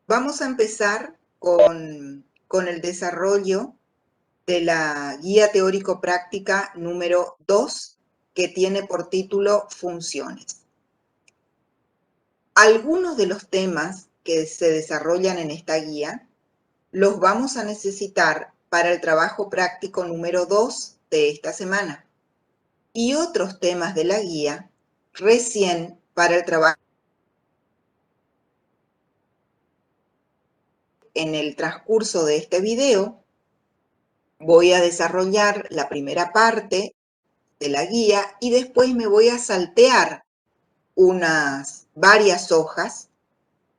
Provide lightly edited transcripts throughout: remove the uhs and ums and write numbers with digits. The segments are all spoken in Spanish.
Vamos a empezar con el desarrollo de la guía teórico-práctica número 2, que tiene por título Funciones. Algunos de los temas que se desarrollan en esta guía los vamos a necesitar para el trabajo práctico número 2 de esta semana. Y otros temas de la guía recién para el trabajo. En el transcurso de este video voy a desarrollar la primera parte de la guía y después me voy a saltear varias hojas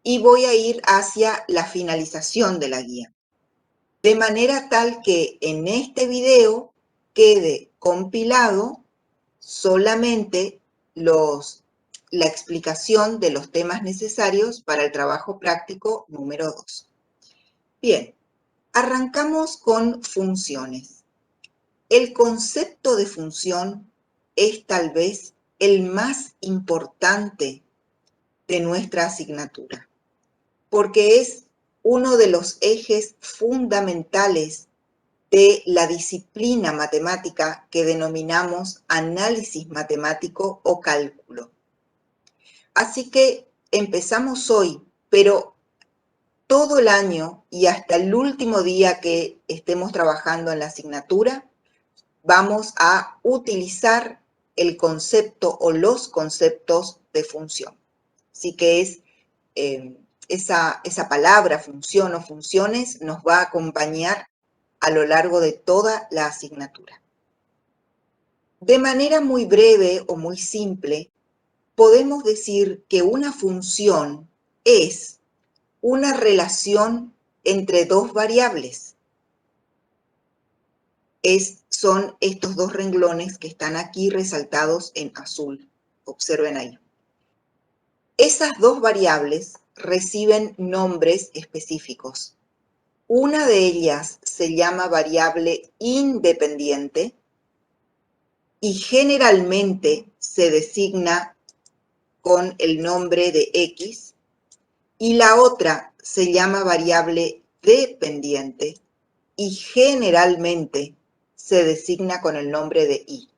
y voy a ir hacia la finalización de la guía. De manera tal que en este video quede compilado solamente la explicación de los temas necesarios para el trabajo práctico número 2. Bien, arrancamos con funciones. El concepto de función es tal vez el más importante de nuestra asignatura, porque es uno de los ejes fundamentales de la disciplina matemática que denominamos análisis matemático o cálculo. Así que empezamos hoy, pero todo el año y hasta el último día que estemos trabajando en la asignatura, vamos a utilizar el concepto o los conceptos de función. Así que esa palabra función o funciones nos va a acompañar a lo largo de toda la asignatura. De manera muy breve o muy simple, podemos decir que una función es una relación entre dos variables. Son estos dos renglones que están aquí resaltados en azul. Observen ahí. Esas dos variables reciben nombres específicos. Una de ellas se llama variable independiente y generalmente se designa con el nombre de X, y la otra se llama variable dependiente y generalmente se designa con el nombre de Y.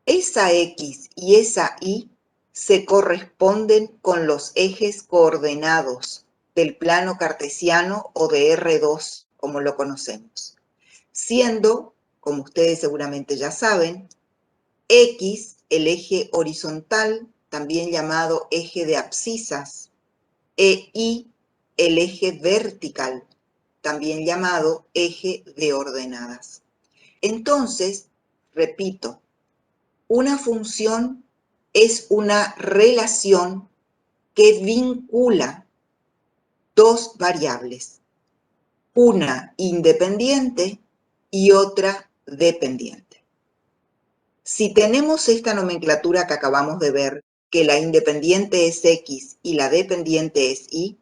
Esa X y esa Y se corresponden con los ejes coordenados del plano cartesiano o de R2, como lo conocemos, siendo, como ustedes seguramente ya saben, X el eje horizontal, también llamado eje de abscisas, e Y el eje vertical, también llamado eje de ordenadas. Entonces, repito, una función es una relación que vincula dos variables, una independiente y otra dependiente. Si tenemos esta nomenclatura que acabamos de ver, que la independiente es X y la dependiente es Y,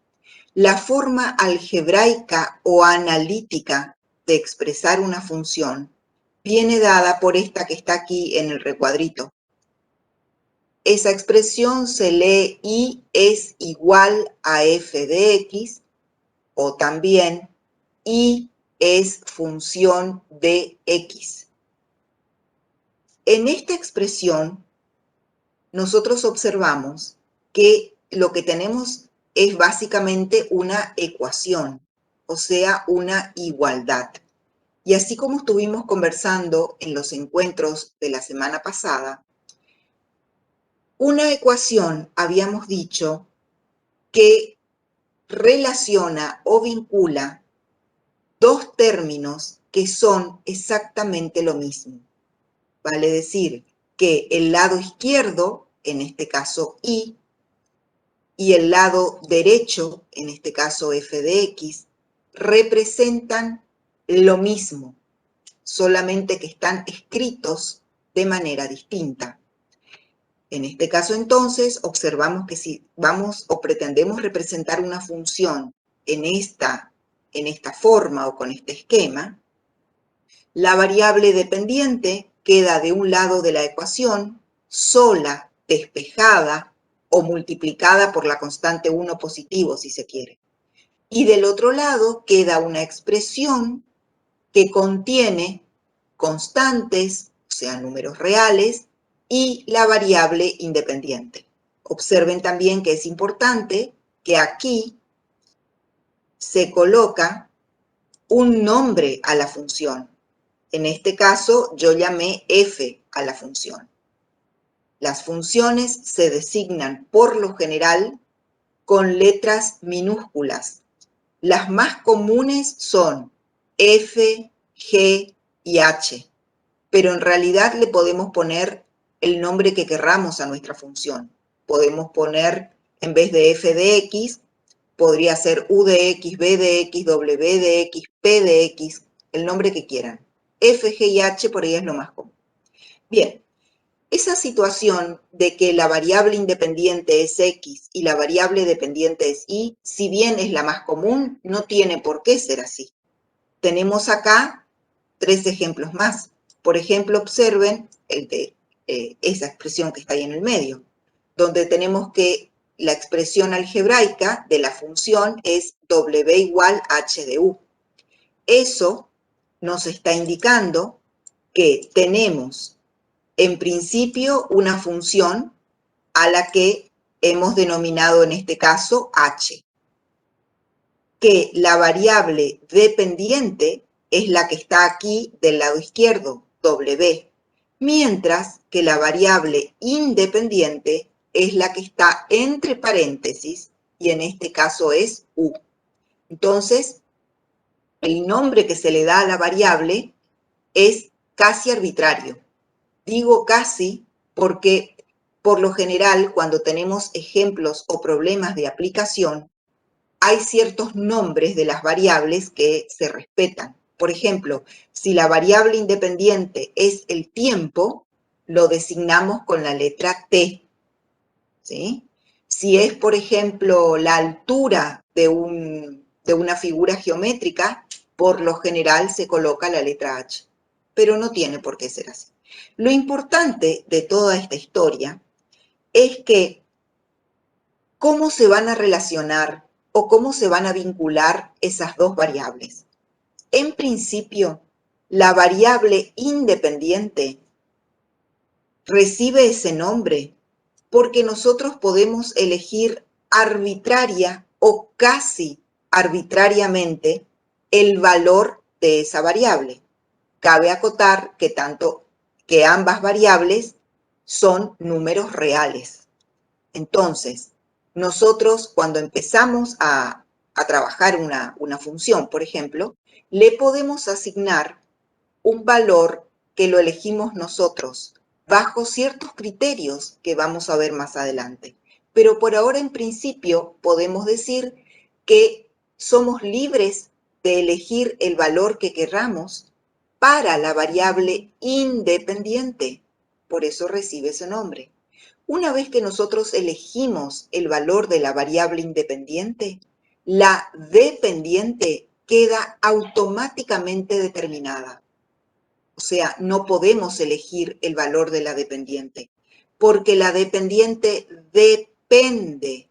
la forma algebraica o analítica de expresar una función viene dada por esta que está aquí en el recuadrito. Esa expresión se lee Y es igual a f de X, o también Y es función de X. En esta expresión, nosotros observamos que lo que tenemos es básicamente una ecuación, o sea, una igualdad. Y así como estuvimos conversando en los encuentros de la semana pasada, una ecuación, habíamos dicho, que relaciona o vincula dos términos que son exactamente lo mismo. Vale decir que el lado izquierdo, en este caso Y el lado derecho, en este caso f de X, representan lo mismo, solamente que están escritos de manera distinta. En este caso, entonces, observamos que si vamos o pretendemos representar una función en esta forma o con este esquema, la variable dependiente queda de un lado de la ecuación, sola, despejada o multiplicada por la constante 1 positivo, si se quiere. Y del otro lado queda una expresión que contiene constantes, o sea, números reales, y la variable independiente. Observen también que es importante que aquí se coloca un nombre a la función. En este caso, yo llamé f a la función. Las funciones se designan por lo general con letras minúsculas. Las más comunes son f, g y h, pero en realidad le podemos poner el nombre que querramos a nuestra función. Podemos poner, en vez de f de x, podría ser u de x, b de x, w de x, p de x, el nombre que quieran. F, G y H por ahí es lo más común. Bien, esa situación de que la variable independiente es x y la variable dependiente es y, si bien es la más común, no tiene por qué ser así. Tenemos acá 3 ejemplos más. Por ejemplo, observen el de esa expresión que está ahí en el medio, donde tenemos que la expresión algebraica de la función es w igual h de u. Eso nos está indicando que tenemos en principio una función a la que hemos denominado en este caso h, que la variable dependiente es la que está aquí del lado izquierdo, w, mientras que la variable independiente es la que está entre paréntesis y en este caso es u. Entonces, el nombre que se le da a la variable es casi arbitrario. Digo casi porque por lo general cuando tenemos ejemplos o problemas de aplicación, hay ciertos nombres de las variables que se respetan. Por ejemplo, si la variable independiente es el tiempo, lo designamos con la letra T, ¿sí? Si es, por ejemplo, la altura de una figura geométrica, por lo general se coloca la letra H, pero no tiene por qué ser así. Lo importante de toda esta historia es que cómo se van a relacionar o cómo se van a vincular esas dos variables. En principio, la variable independiente recibe ese nombre porque nosotros podemos elegir arbitraria o casi arbitrariamente el valor de esa variable. Cabe acotar que ambas variables son números reales. Entonces, nosotros cuando empezamos a trabajar una función, por ejemplo, le podemos asignar un valor que lo elegimos nosotros bajo ciertos criterios que vamos a ver más adelante. Pero por ahora, en principio, podemos decir que somos libres de elegir el valor que querramos para la variable independiente. Por eso recibe ese nombre. Una vez que nosotros elegimos el valor de la variable independiente, la dependiente queda automáticamente determinada. O sea, no podemos elegir el valor de la dependiente, porque la dependiente depende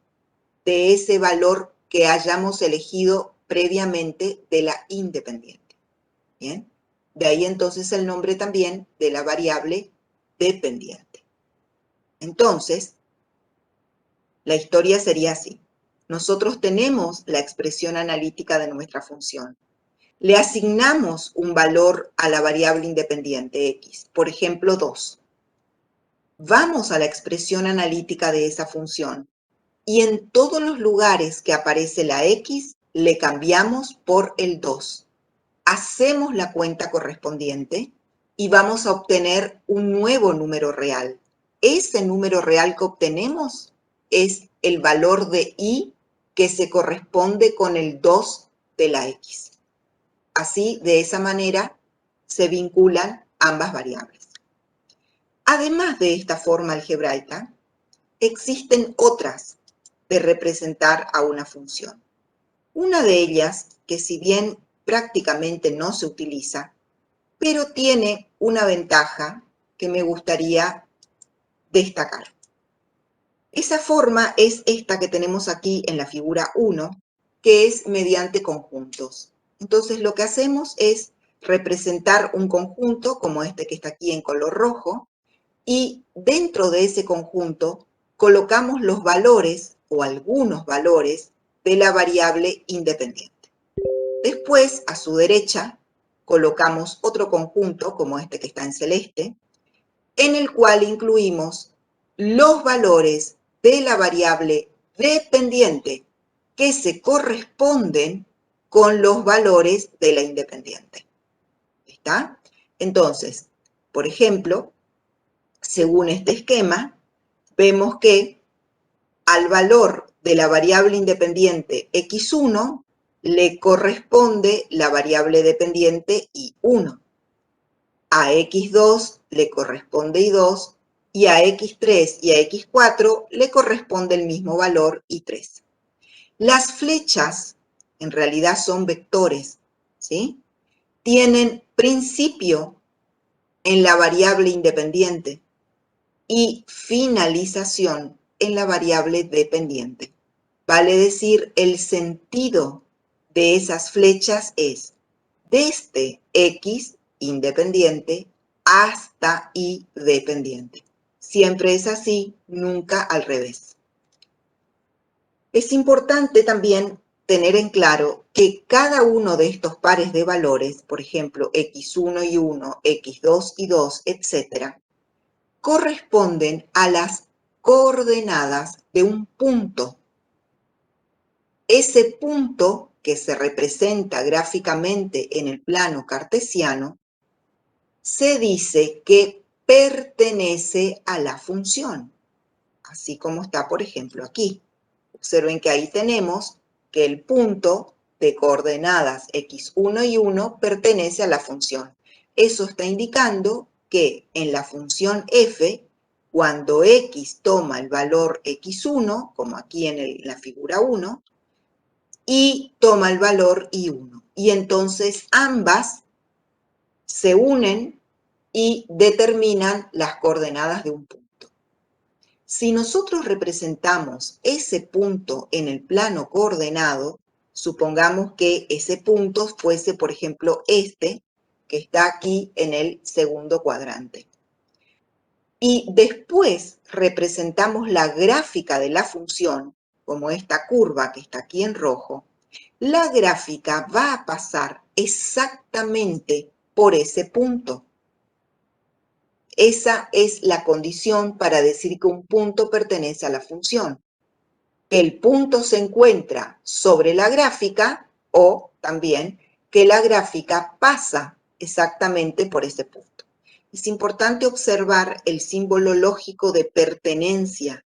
de ese valor que hayamos elegido previamente de la independiente. ¿Bien? De ahí entonces el nombre también de la variable dependiente. Entonces, la historia sería así. Nosotros tenemos la expresión analítica de nuestra función. Le asignamos un valor a la variable independiente x, por ejemplo 2. Vamos a la expresión analítica de esa función y en todos los lugares que aparece la x le cambiamos por el 2. Hacemos la cuenta correspondiente y vamos a obtener un nuevo número real. Ese número real que obtenemos es el valor de y que se corresponde con el 2 de la x. Así, de esa manera, se vinculan ambas variables. Además de esta forma algebraica, existen otras de representar a una función. Una de ellas, que si bien prácticamente no se utiliza, pero tiene una ventaja que me gustaría destacar. Esa forma es esta que tenemos aquí en la figura 1, que es mediante conjuntos. Entonces lo que hacemos es representar un conjunto como este que está aquí en color rojo y dentro de ese conjunto colocamos los valores o algunos valores de la variable independiente. Después, a su derecha, colocamos otro conjunto como este que está en celeste, en el cual incluimos los valores de la variable dependiente que se corresponden con los valores de la independiente. ¿Está? Entonces, por ejemplo, según este esquema, vemos que al valor de la variable independiente x1 le corresponde la variable dependiente y1. A x2 le corresponde y2 y a x3 y a x4 le corresponde el mismo valor y3. Las flechas en realidad son vectores, ¿sí? Tienen principio en la variable independiente y finalización en la variable dependiente. Vale decir, el sentido de esas flechas es desde x independiente hasta y dependiente. Siempre es así, nunca al revés. Es importante también tener en claro que cada uno de estos pares de valores, por ejemplo, x1 y 1, x2 y 2, etc., corresponden a las coordenadas de un punto. Ese punto que se representa gráficamente en el plano cartesiano se dice que pertenece a la función, así como está, por ejemplo, aquí. Observen que ahí tenemos que el punto de coordenadas x1 y 1 pertenece a la función. Eso está indicando que en la función f, cuando x toma el valor x1, como aquí en la figura 1, y toma el valor y1. Y entonces ambas se unen y determinan las coordenadas de un punto. Si nosotros representamos ese punto en el plano coordenado, supongamos que ese punto fuese, por ejemplo, este, que está aquí en el segundo cuadrante. Y después representamos la gráfica de la función, como esta curva que está aquí en rojo, la gráfica va a pasar exactamente por ese punto. Esa es la condición para decir que un punto pertenece a la función. El punto se encuentra sobre la gráfica o también que la gráfica pasa exactamente por ese punto. Es importante observar el símbolo lógico de pertenencia,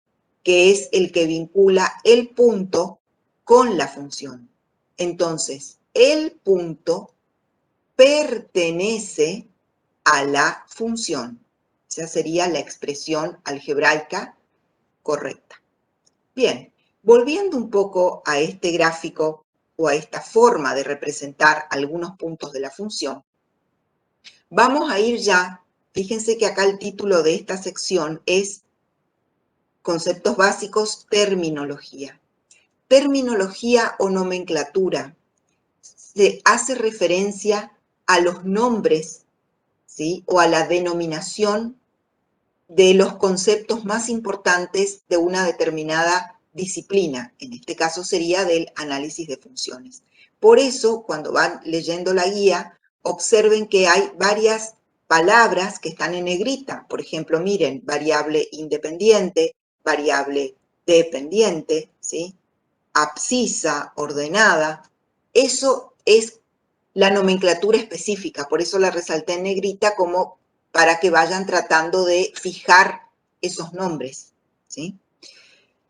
que es el que vincula el punto con la función. Entonces, el punto pertenece a la función. Esa sería la expresión algebraica correcta. Bien, volviendo un poco a este gráfico o a esta forma de representar algunos puntos de la función, vamos a ir ya, fíjense que acá el título de esta sección es Conceptos básicos, terminología. Terminología o nomenclatura se hace referencia a los nombres, ¿sí? O a la denominación de los conceptos más importantes de una determinada disciplina. En este caso sería del análisis de funciones. Por eso, cuando van leyendo la guía, observen que hay varias palabras que están en negrita. Por ejemplo, miren, variable independiente, variable dependiente, ¿sí? Abscisa, ordenada. Eso es la nomenclatura específica, por eso la resalté en negrita como para que vayan tratando de fijar esos nombres, ¿sí?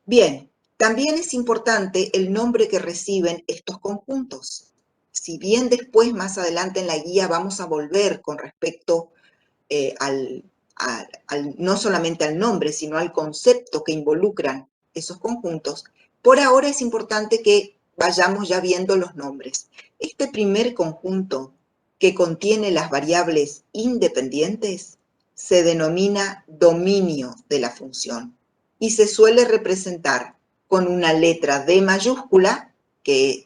Bien, también es importante el nombre que reciben estos conjuntos. Si bien después, más adelante en la guía, vamos a volver con respecto no solamente al nombre, sino al concepto que involucran esos conjuntos, por ahora es importante que vayamos ya viendo los nombres. Este primer conjunto que contiene las variables independientes se denomina dominio de la función y se suele representar con una letra D mayúscula que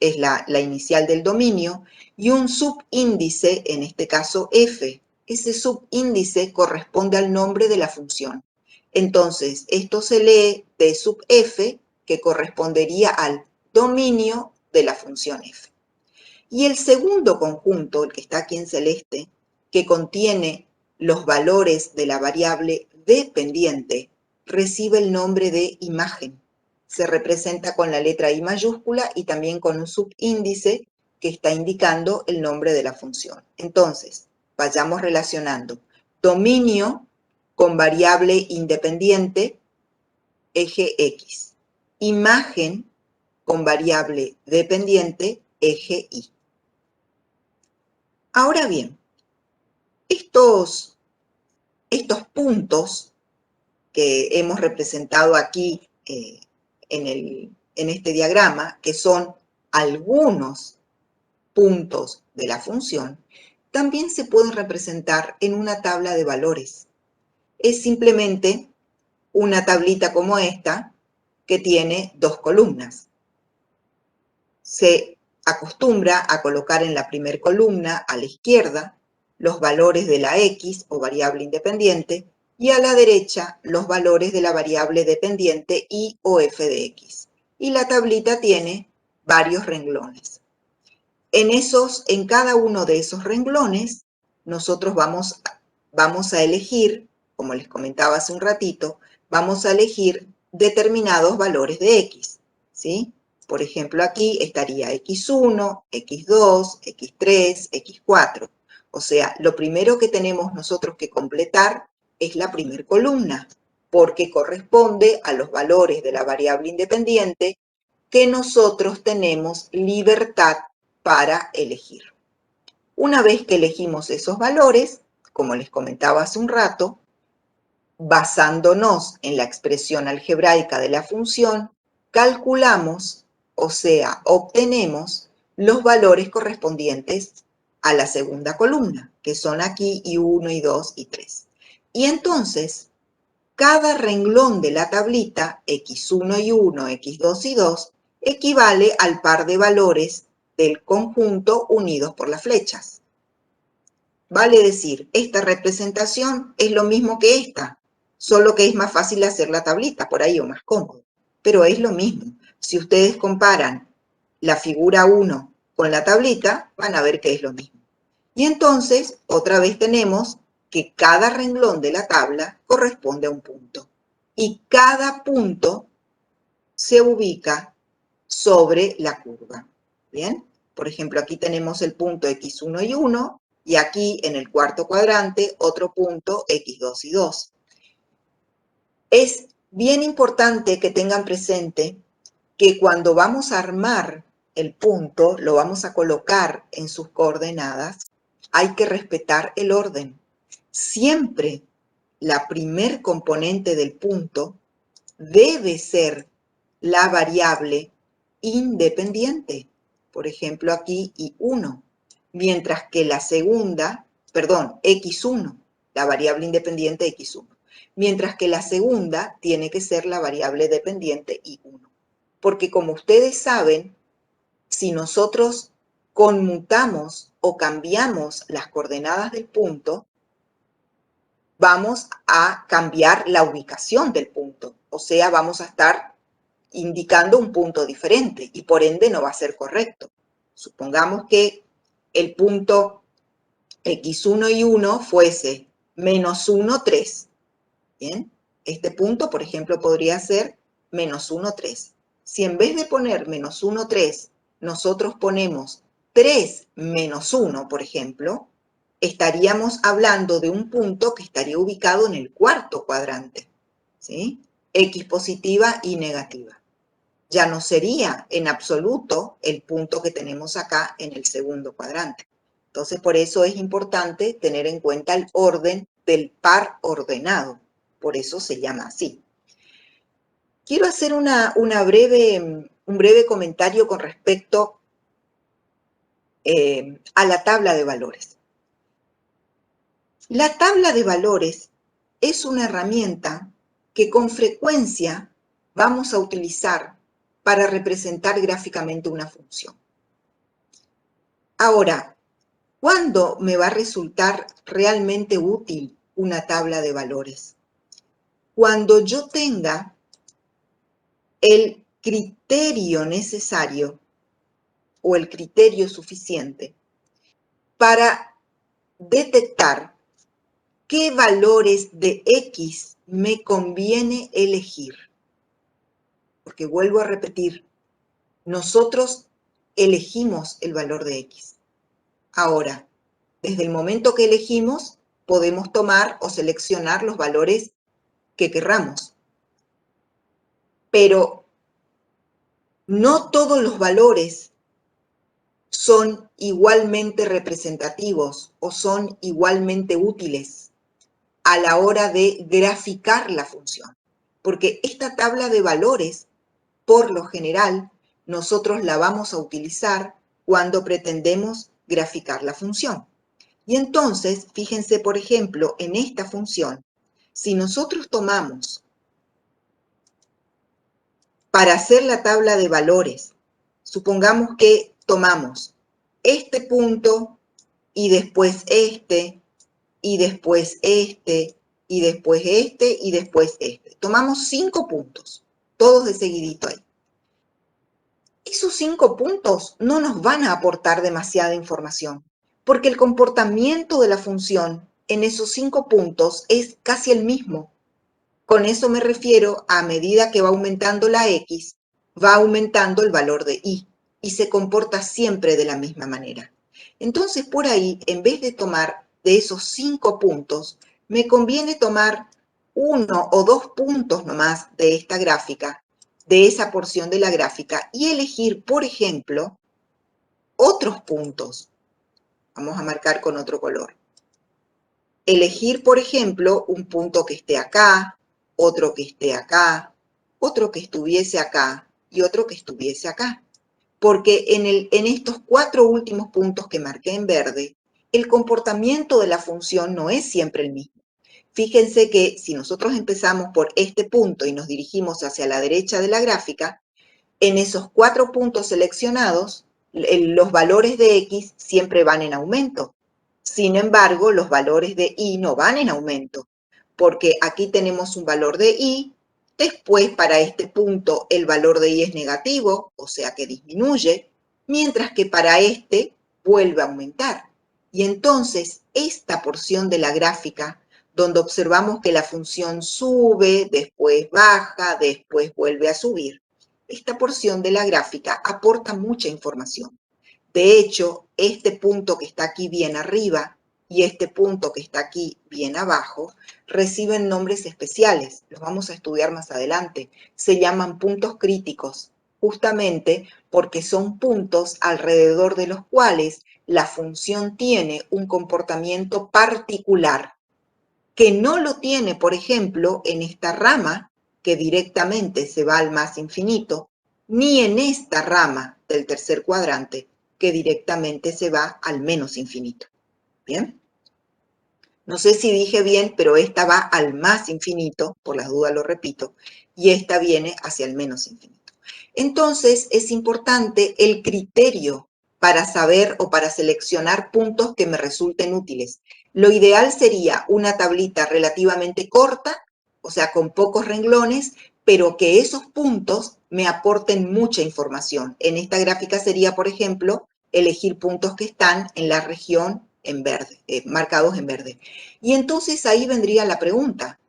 es la inicial del dominio, y un subíndice, en este caso f. Ese subíndice corresponde al nombre de la función. Entonces, esto se lee d sub f, que correspondería al dominio de la función f. Y el segundo conjunto, el que está aquí en celeste, que contiene los valores de la variable dependiente, recibe el nombre de imagen. Se representa con la letra I mayúscula y también con un subíndice que está indicando el nombre de la función. Entonces, vayamos relacionando. Dominio con variable independiente, eje X. Imagen con variable dependiente, eje Y. Ahora bien, estos puntos que hemos representado aquí en este diagrama, que son algunos puntos de la función, también se pueden representar en una tabla de valores. Es simplemente una tablita como esta que tiene dos columnas. Se acostumbra a colocar en la primera columna a la izquierda los valores de la X o variable independiente y a la derecha los valores de la variable dependiente Y o f de X. Y la tablita tiene varios renglones. En cada uno de esos renglones nosotros vamos a elegir, como les comentaba hace un ratito, vamos a elegir determinados valores de X, ¿sí? Por ejemplo, aquí estaría X1, X2, X3, X4. O sea, lo primero que tenemos nosotros que completar es la primera columna, porque corresponde a los valores de la variable independiente que nosotros tenemos libertad para elegir. Una vez que elegimos esos valores, como les comentaba hace un rato, basándonos en la expresión algebraica de la función, calculamos, o sea, obtenemos los valores correspondientes a la segunda columna, que son aquí Y1, Y2 y 3. Y entonces, cada renglón de la tablita, X1 y 1, X2 y 2, equivale al par de valores del conjunto unidos por las flechas. Vale decir, esta representación es lo mismo que esta, solo que es más fácil hacer la tablita por ahí o más cómodo. Pero es lo mismo. Si ustedes comparan la figura 1 con la tablita, van a ver que es lo mismo. Y entonces, otra vez tenemos que cada renglón de la tabla corresponde a un punto. Y cada punto se ubica sobre la curva. ¿Bien? Por ejemplo, aquí tenemos el punto X1 y 1, y aquí en el cuarto cuadrante otro punto X2 y 2. Es bien importante que tengan presente que cuando vamos a armar el punto, lo vamos a colocar en sus coordenadas, hay que respetar el orden. Siempre la primer componente del punto debe ser la variable independiente. Por ejemplo, aquí Y1. Mientras que la segunda, perdón, X1, la variable independiente X1. Mientras que la segunda tiene que ser la variable dependiente Y1. Porque como ustedes saben, si nosotros conmutamos o cambiamos las coordenadas del punto, vamos a cambiar la ubicación del punto. O sea, vamos a estar indicando un punto diferente y por ende no va a ser correcto. Supongamos que el punto X1 y 1 fuese -1, 3. ¿Bien? Este punto, por ejemplo, podría ser -1, 3. Si en vez de poner -1, 3, nosotros ponemos 3 menos 1, por ejemplo, estaríamos hablando de un punto que estaría ubicado en el cuarto cuadrante, ¿sí? X positiva y negativa. Ya no sería en absoluto el punto que tenemos acá en el segundo cuadrante. Entonces, por eso es importante tener en cuenta el orden del par ordenado. Por eso se llama así. Quiero hacer un breve comentario con respecto a la tabla de valores. La tabla de valores es una herramienta que con frecuencia vamos a utilizar para representar gráficamente una función. Ahora, ¿cuándo me va a resultar realmente útil una tabla de valores? Cuando yo tenga el criterio necesario o el criterio suficiente para detectar qué valores de X me conviene elegir. Porque vuelvo a repetir, nosotros elegimos el valor de X. Ahora, desde el momento que elegimos, podemos tomar o seleccionar los valores que querramos. Pero no todos los valores son igualmente representativos o son igualmente útiles a la hora de graficar la función. Porque esta tabla de valores, por lo general, nosotros la vamos a utilizar cuando pretendemos graficar la función. Y entonces, fíjense, por ejemplo, en esta función, si nosotros tomamos para hacer la tabla de valores, supongamos que tomamos este punto y después este, y después este, y después este, y después este. Tomamos 5 puntos, todos de seguidito ahí. Esos 5 puntos no nos van a aportar demasiada información, porque el comportamiento de la función en esos 5 puntos es casi el mismo. Con eso me refiero a medida que va aumentando la X, va aumentando el valor de Y y se comporta siempre de la misma manera. Entonces, por ahí, en vez de tomar de esos 5 puntos, me conviene tomar 1 o 2 puntos nomás de esta gráfica, de esa porción de la gráfica, y elegir, por ejemplo, otros puntos. Vamos a marcar con otro color. Elegir, por ejemplo, un punto que esté acá, otro que esté acá, otro que estuviese acá y otro que estuviese acá. Porque en estos 4 últimos puntos que marqué en verde, el comportamiento de la función no es siempre el mismo. Fíjense que si nosotros empezamos por este punto y nos dirigimos hacia la derecha de la gráfica, en esos 4 puntos seleccionados, los valores de X siempre van en aumento. Sin embargo, los valores de Y no van en aumento, porque aquí tenemos un valor de Y, después para este punto el valor de Y es negativo, o sea que disminuye, mientras que para este vuelve a aumentar. Y entonces esta porción de la gráfica, donde observamos que la función sube, después baja, después vuelve a subir, esta porción de la gráfica aporta mucha información. De hecho, este punto que está aquí bien arriba y este punto que está aquí bien abajo reciben nombres especiales. Los vamos a estudiar más adelante. Se llaman puntos críticos, justamente porque son puntos alrededor de los cuales la función tiene un comportamiento particular que no lo tiene, por ejemplo, en esta rama que directamente se va al más infinito, ni en esta rama del tercer cuadrante que directamente se va al menos infinito. ¿Bien? No sé si dije bien, pero esta va al más infinito, por las dudas lo repito, y esta viene hacia el menos infinito. Entonces, es importante el criterio para saber o para seleccionar puntos que me resulten útiles. Lo ideal sería una tablita relativamente corta, o sea, con pocos renglones, pero que esos puntos me aporten mucha información. En esta gráfica sería, por ejemplo, elegir puntos que están en la región en verde, marcados en verde. Y entonces ahí vendría la pregunta,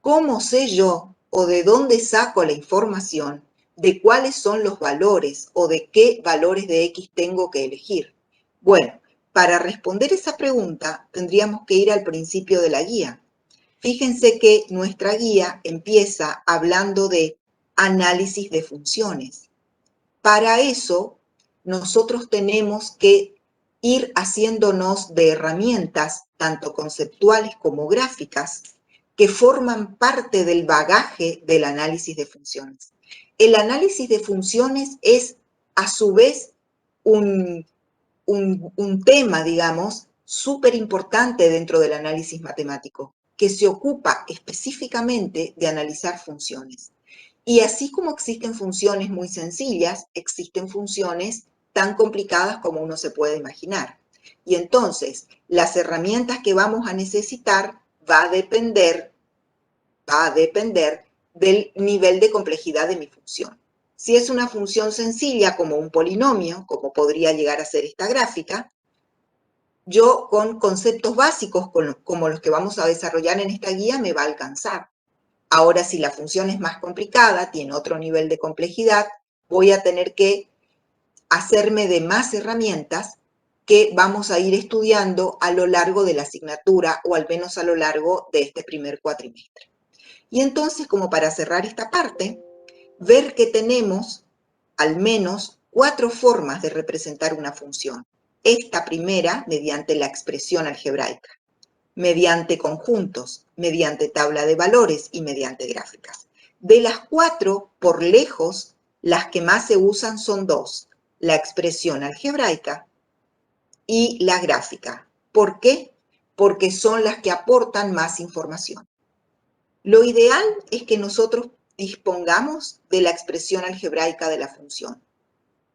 ¿cómo sé yo o de dónde saco la información de cuáles son los valores o de qué valores de X tengo que elegir? Bueno, para responder esa pregunta tendríamos que ir al principio de la guía. Fíjense que nuestra guía empieza hablando de análisis de funciones. Para eso, nosotros tenemos que ir haciéndonos de herramientas, tanto conceptuales como gráficas, que forman parte del bagaje del análisis de funciones. El análisis de funciones es, a su vez, un tema, digamos, súper importante dentro del análisis matemático, que se ocupa específicamente de analizar funciones. Y así como existen funciones muy sencillas, existen funciones tan complicadas como uno se puede imaginar. Y entonces, las herramientas que vamos a necesitar va a depender del nivel de complejidad de mi función. Si es una función sencilla como un polinomio, como podría llegar a ser esta gráfica, yo con conceptos básicos como los que vamos a desarrollar en esta guía me va a alcanzar. Ahora, si la función es más complicada, tiene otro nivel de complejidad, voy a tener que hacerme de más herramientas que vamos a ir estudiando a lo largo de la asignatura o al menos a lo largo de este primer cuatrimestre. Y entonces, como para cerrar esta parte, ver que tenemos al menos 4 formas de representar una función. Esta primera, mediante la expresión algebraica, mediante conjuntos, mediante tabla de valores y mediante gráficas. De las 4, por lejos, las que más se usan son 2, la expresión algebraica y la gráfica. ¿Por qué? Porque son las que aportan más información. Lo ideal es que nosotros dispongamos de la expresión algebraica de la función.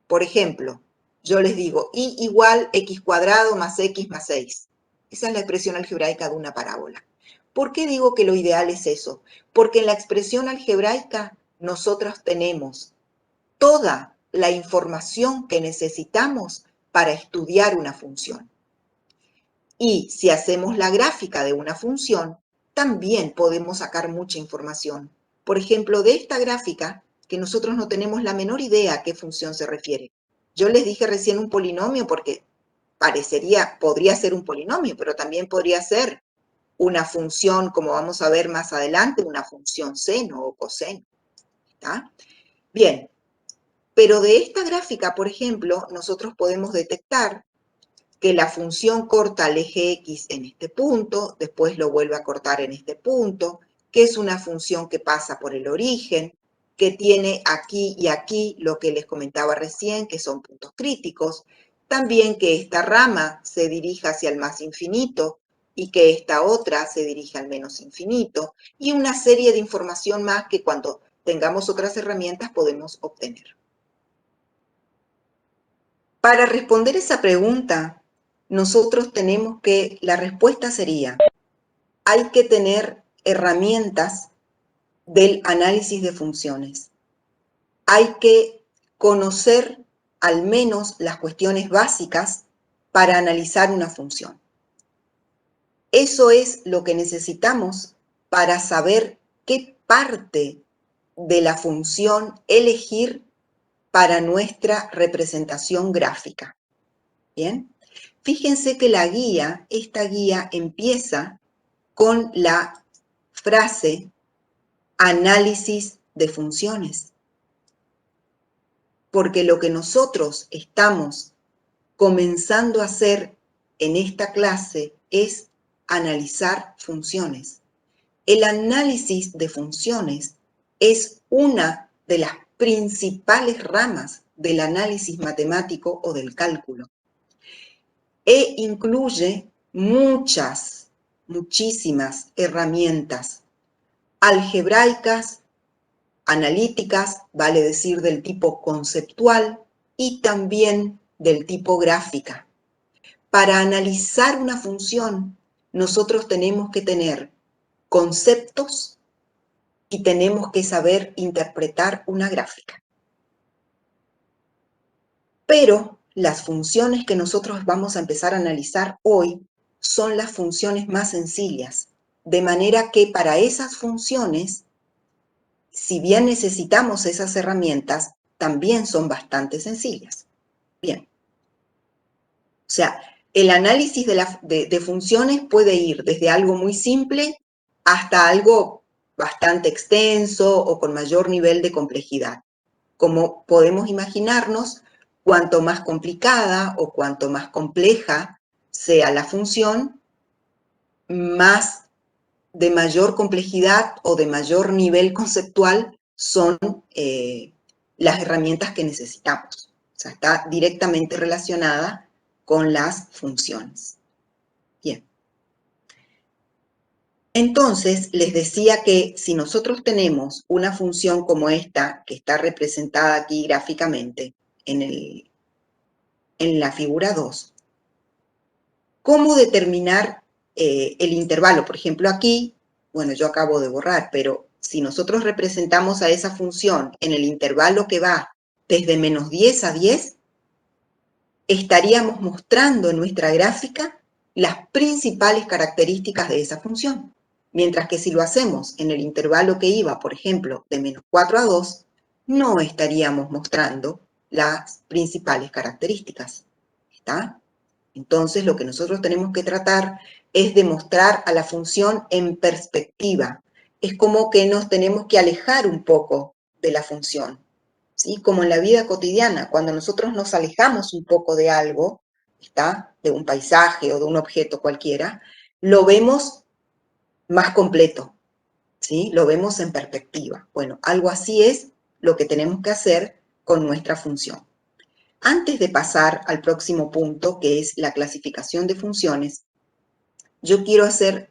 Por ejemplo, yo les digo y igual x cuadrado más x más 6. Esa es la expresión algebraica de una parábola. ¿Por qué digo que lo ideal es eso? Porque en la expresión algebraica nosotros tenemos toda la información que necesitamos para estudiar una función. Y si hacemos la gráfica de una función, también podemos sacar mucha información. Por ejemplo, de esta gráfica, que nosotros no tenemos la menor idea a qué función se refiere. Yo les dije recién un polinomio porque podría ser un polinomio, pero también podría ser una función, como vamos a ver más adelante, una función seno o coseno. ¿Está? Bien, pero de esta gráfica, por ejemplo, nosotros podemos detectar que la función corta al eje X en este punto, después lo vuelve a cortar en este punto, que es una función que pasa por el origen, que tiene aquí y aquí lo que les comentaba recién, que son puntos críticos, también que esta rama se dirija hacia el más infinito y que esta otra se dirige al menos infinito, y una serie de información más que cuando tengamos otras herramientas podemos obtener. Para responder esa pregunta, nosotros tenemos que, la respuesta sería, hay que tener herramientas del análisis de funciones. Hay que conocer al menos las cuestiones básicas para analizar una función. Eso es lo que necesitamos para saber qué parte de la función elegir para nuestra representación gráfica. ¿Bien? Fíjense que esta guía empieza con la frase análisis de funciones. Porque lo que nosotros estamos comenzando a hacer en esta clase es analizar funciones. El análisis de funciones es una de las principales ramas del análisis matemático o del cálculo. E incluye muchísimas herramientas algebraicas, analíticas, vale decir del tipo conceptual, y también del tipo gráfica. Para analizar una función, nosotros tenemos que tener conceptos y tenemos que saber interpretar una gráfica. Pero las funciones que nosotros vamos a empezar a analizar hoy son las funciones más sencillas, de manera que para esas funciones, si bien necesitamos esas herramientas, también son bastante sencillas. Bien. O sea, el análisis de funciones puede ir desde algo muy simple hasta algo bastante extenso o con mayor nivel de complejidad. Como podemos imaginarnos, cuanto más complicada o cuanto más compleja sea la función, más de mayor complejidad o de mayor nivel conceptual son las herramientas que necesitamos. O sea, está directamente relacionada con las funciones. Bien. Entonces, les decía que si nosotros tenemos una función como esta, que está representada aquí gráficamente en la figura 2, ¿cómo determinar el intervalo? Por ejemplo, aquí, bueno, yo acabo de borrar, pero si nosotros representamos a esa función en el intervalo que va desde menos 10 a 10, estaríamos mostrando en nuestra gráfica las principales características de esa función. Mientras que si lo hacemos en el intervalo que iba, por ejemplo, de menos 4 a 2, no estaríamos mostrando las principales características. ¿Está? Entonces, lo que nosotros tenemos que tratar es de mostrar a la función en perspectiva. Es como que nos tenemos que alejar un poco de la función. ¿Sí? Como en la vida cotidiana, cuando nosotros nos alejamos un poco de algo, ¿está? De un paisaje o de un objeto cualquiera, lo vemos más completo, ¿sí? Lo vemos en perspectiva. Bueno, algo así es lo que tenemos que hacer con nuestra función. Antes de pasar al próximo punto, que es la clasificación de funciones, yo quiero hacer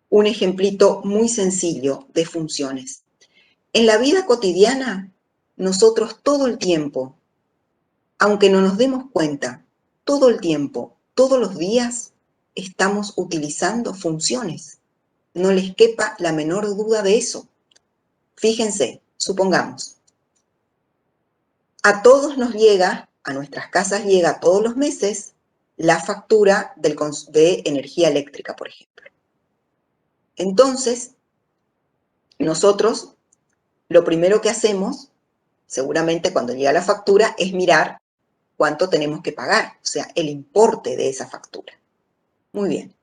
un ejemplito muy sencillo de funciones. En la vida cotidiana, nosotros todo el tiempo, aunque no nos demos cuenta, todo el tiempo, todos los días, estamos utilizando funciones. No les quepa la menor duda de eso. Fíjense, supongamos, a todos nos llega, a nuestras casas llega todos los meses la factura de energía eléctrica, por ejemplo. Entonces, nosotros lo primero que hacemos, seguramente cuando llega la factura, es mirar cuánto tenemos que pagar, o sea, el importe de esa factura. Muy bien.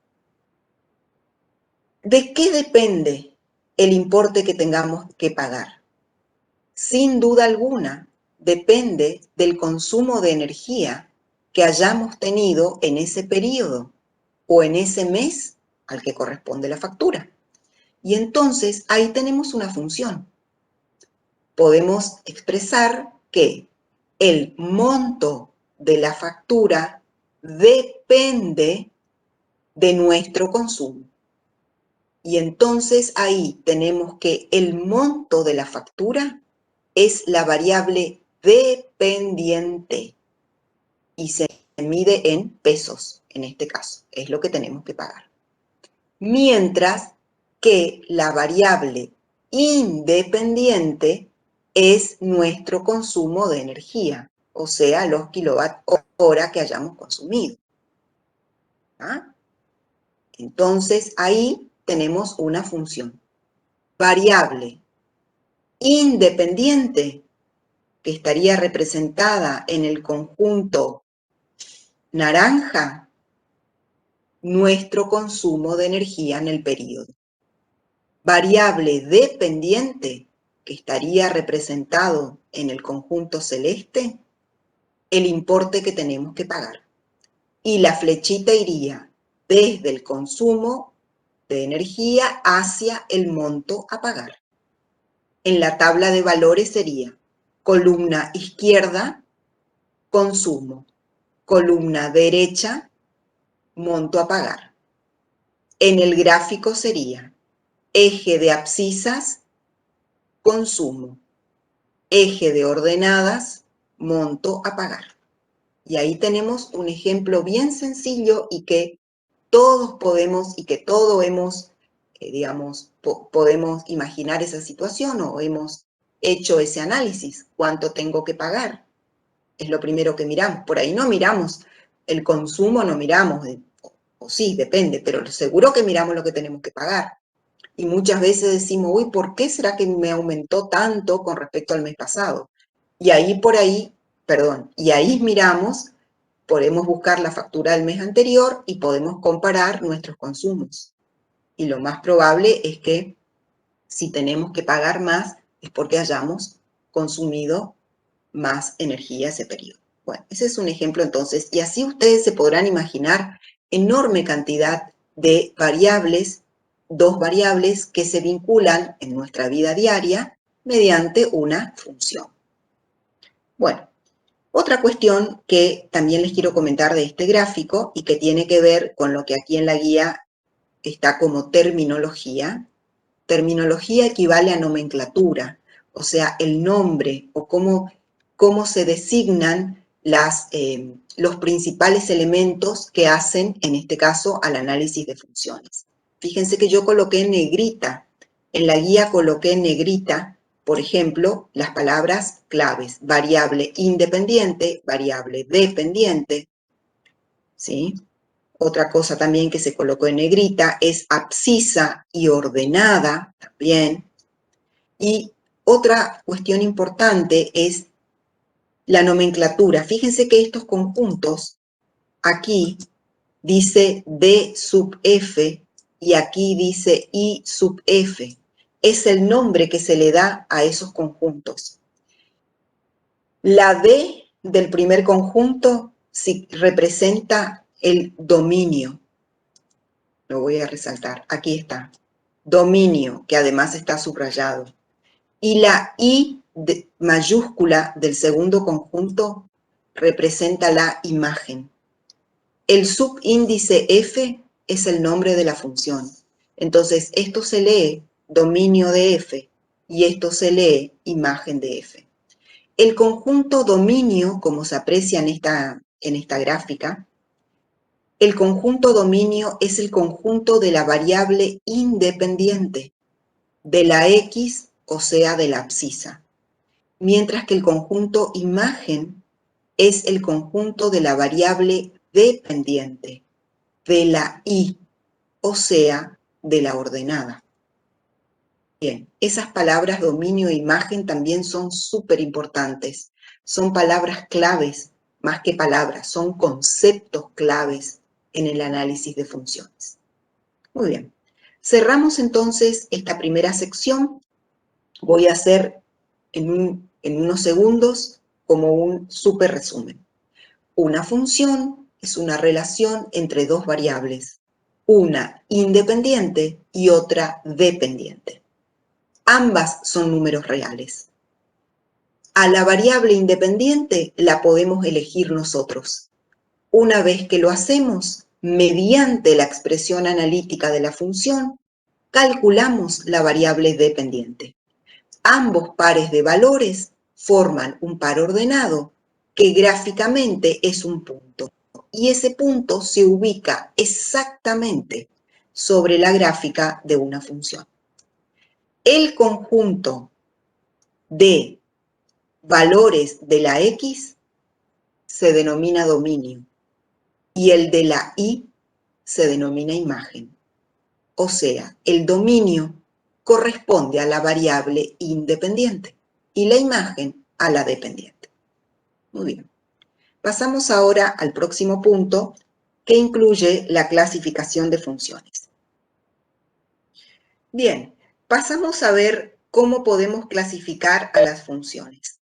¿De qué depende el importe que tengamos que pagar? Sin duda alguna, depende del consumo de energía que hayamos tenido en ese periodo o en ese mes al que corresponde la factura. Y entonces ahí tenemos una función. Podemos expresar que el monto de la factura depende de nuestro consumo. Y entonces ahí tenemos que el monto de la factura es la variable dependiente y se mide en pesos, en este caso, es lo que tenemos que pagar. Mientras que la variable independiente es nuestro consumo de energía, o sea, los kilowatt-hora que hayamos consumido. ¿Ah? Entonces, ahí tenemos una función. Variable independiente, que estaría representada en el conjunto naranja, nuestro consumo de energía en el periodo. Variable dependiente, que estaría representado en el conjunto celeste, el importe que tenemos que pagar. Y la flechita iría desde el consumo de energía hacia el monto a pagar. En la tabla de valores sería columna izquierda, consumo, columna derecha, monto a pagar. En el gráfico sería eje de abscisas, consumo, eje de ordenadas, monto a pagar. Y ahí tenemos un ejemplo bien sencillo y que todos podemos y que todos hemos, digamos, podemos imaginar esa situación o hemos hecho ese análisis. ¿Cuánto tengo que pagar? Es lo primero que miramos. Por ahí no miramos el consumo, no miramos, o sí, depende, pero seguro que miramos lo que tenemos que pagar. Y muchas veces decimos, uy, ¿por qué será que me aumentó tanto con respecto al mes pasado? Y ahí y ahí miramos, podemos buscar la factura del mes anterior y podemos comparar nuestros consumos. Y lo más probable es que si tenemos que pagar más es porque hayamos consumido más energía ese periodo. Bueno, ese es un ejemplo entonces, y así ustedes se podrán imaginar enorme cantidad de variables, dos variables que se vinculan en nuestra vida diaria mediante una función. Bueno, otra cuestión que también les quiero comentar de este gráfico y que tiene que ver con lo que aquí en la guía está como terminología. Terminología equivale a nomenclatura, o sea, el nombre o cómo se designan los principales elementos que hacen, en este caso, al análisis de funciones. Fíjense que yo coloqué en negrita, en la guía coloqué en negrita, por ejemplo, las palabras claves, variable independiente, variable dependiente, ¿sí? Otra cosa también que se colocó en negrita es abscisa y ordenada también. Y otra cuestión importante es la nomenclatura. Fíjense que estos conjuntos, aquí dice D sub F y aquí dice I sub F. Es el nombre que se le da a esos conjuntos. La D del primer conjunto representa el dominio. Lo voy a resaltar, aquí está, dominio, que además está subrayado. Y la I mayúscula del segundo conjunto representa la imagen. El subíndice F es el nombre de la función. Entonces, esto se lee dominio de F y esto se lee imagen de F. El conjunto dominio, como se aprecia en esta gráfica, el conjunto dominio es el conjunto de la variable independiente, de la X, o sea, de la abscisa, mientras que el conjunto imagen es el conjunto de la variable dependiente, de la Y, o sea, de la ordenada. Bien, esas palabras dominio e imagen también son súper importantes. Son palabras claves, más que palabras, son conceptos claves en el análisis de funciones. Muy bien. Cerramos entonces esta primera sección. Voy a hacer en unos segundos como un súper resumen. Una función es una relación entre dos variables, una independiente y otra dependiente. Ambas son números reales. A la variable independiente la podemos elegir nosotros. Una vez que lo hacemos, mediante la expresión analítica de la función, calculamos la variable dependiente. Ambos pares de valores forman un par ordenado que gráficamente es un punto. Y ese punto se ubica exactamente sobre la gráfica de una función. El conjunto de valores de la X se denomina dominio y el de la Y se denomina imagen. O sea, el dominio corresponde a la variable independiente y la imagen a la dependiente. Muy bien. Pasamos ahora al próximo punto, que incluye la clasificación de funciones. Bien, pasamos a ver cómo podemos clasificar a las funciones.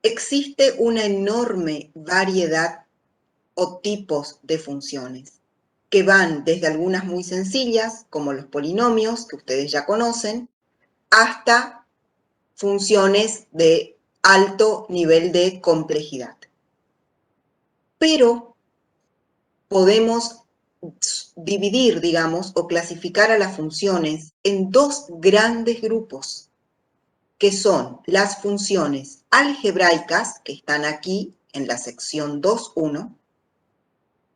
Existe una enorme variedad o tipos de funciones, que van desde algunas muy sencillas, como los polinomios, que ustedes ya conocen, hasta funciones de alto nivel de complejidad. Pero podemos dividir, digamos, o clasificar a las funciones en dos grandes grupos, que son las funciones algebraicas, que están aquí en la sección 2.1,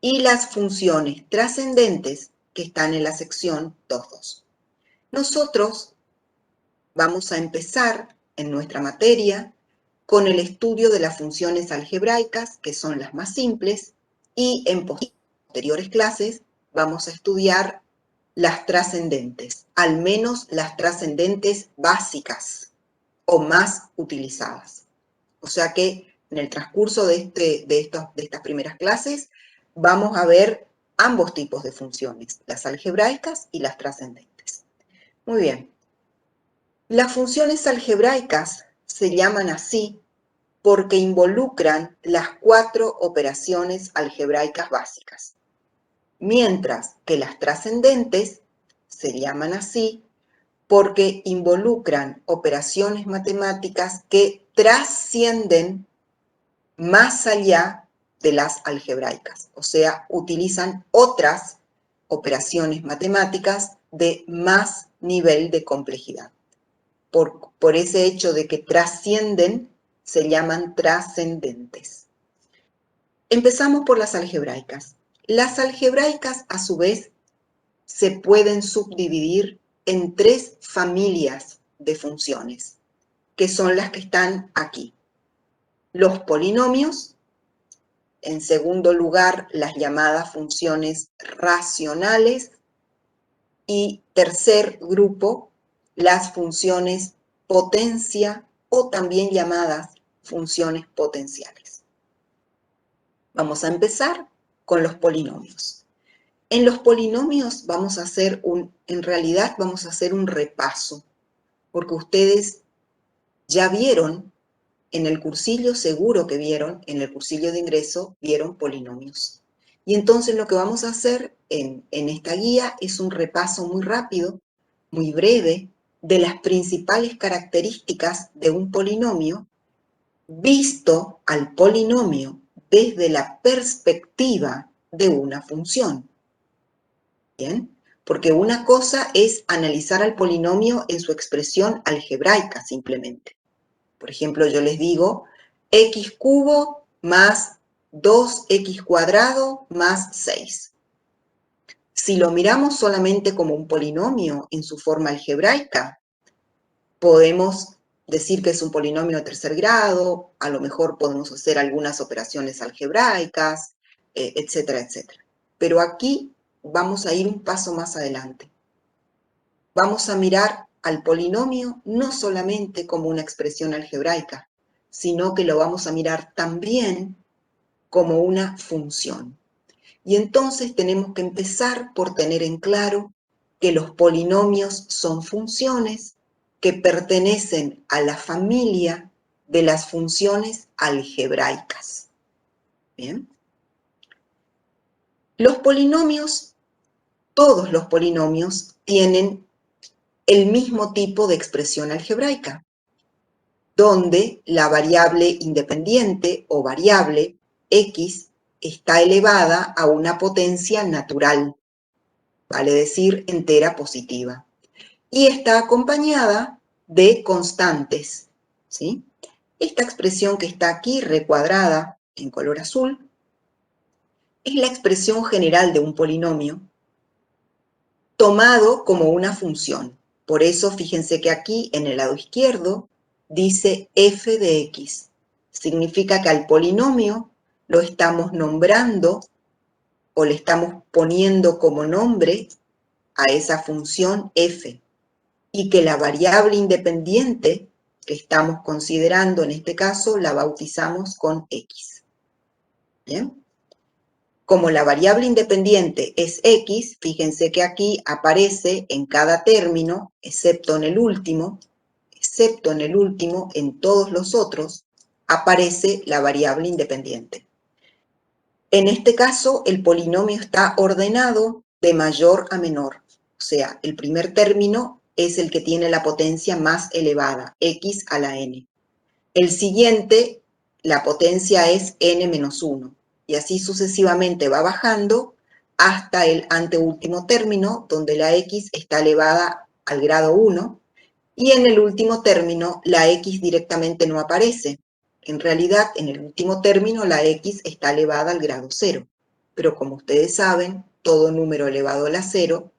y las funciones trascendentes, que están en la sección 2.2. Nosotros vamos a empezar en nuestra materia con el estudio de las funciones algebraicas, que son las más simples, y en posteriores clases vamos a estudiar las trascendentes, al menos las trascendentes básicas o más utilizadas. O sea que en el transcurso de estas primeras clases vamos a ver ambos tipos de funciones, las algebraicas y las trascendentes. Muy bien. Las funciones algebraicas se llaman así porque involucran las 4 operaciones algebraicas básicas, mientras que las trascendentes se llaman así porque involucran operaciones matemáticas que trascienden más allá de las algebraicas, o sea, utilizan otras operaciones matemáticas de más nivel de complejidad. Por ese hecho de que trascienden, se llaman trascendentes. Empezamos por las algebraicas. Las algebraicas, a su vez, se pueden subdividir en 3 familias de funciones, que son las que están aquí. Los polinomios, en segundo lugar, las llamadas funciones racionales, y tercer grupo, las funciones potencia o también llamadas funciones potenciales. Vamos a empezar con los polinomios. En los polinomios vamos a hacer en realidad vamos a hacer un repaso, porque ustedes ya vieron en el cursillo, seguro que vieron, en el cursillo de ingreso, vieron polinomios. Y entonces lo que vamos a hacer en esta guía es un repaso muy rápido, muy breve, de las principales características de un polinomio, visto al polinomio desde la perspectiva de una función. ¿Bien? Porque una cosa es analizar al polinomio en su expresión algebraica, simplemente. Por ejemplo, yo les digo x cubo más 2x cuadrado más 6. Si lo miramos solamente como un polinomio en su forma algebraica, podemos decir que es un polinomio de tercer grado, a lo mejor podemos hacer algunas operaciones algebraicas, etcétera, etcétera. Pero aquí vamos a ir un paso más adelante. Vamos a mirar al polinomio no solamente como una expresión algebraica, sino que lo vamos a mirar también como una función. Y entonces tenemos que empezar por tener en claro que los polinomios son funciones que pertenecen a la familia de las funciones algebraicas. ¿Bien? Los polinomios, todos los polinomios, tienen el mismo tipo de expresión algebraica, donde la variable independiente o variable x está elevada a una potencia natural, vale decir, entera positiva, y está acompañada de constantes, ¿sí? Esta expresión que está aquí recuadrada en color azul es la expresión general de un polinomio tomado como una función. Por eso, fíjense que aquí, en el lado izquierdo, dice f de x. Significa que al polinomio lo estamos nombrando o le estamos poniendo como nombre a esa función f. Y que la variable independiente que estamos considerando en este caso la bautizamos con x. ¿Bien? Como la variable independiente es x, fíjense que aquí aparece en cada término, excepto en el último, en todos los otros, aparece la variable independiente. En este caso, el polinomio está ordenado de mayor a menor. O sea, el primer término es el que tiene la potencia más elevada, x a la n. El siguiente, la potencia es n menos 1. Y así sucesivamente va bajando hasta el anteúltimo término, donde la x está elevada al grado 1, y en el último término la x directamente no aparece. En realidad, en el último término la x está elevada al grado 0. Pero como ustedes saben, todo número elevado a la 0,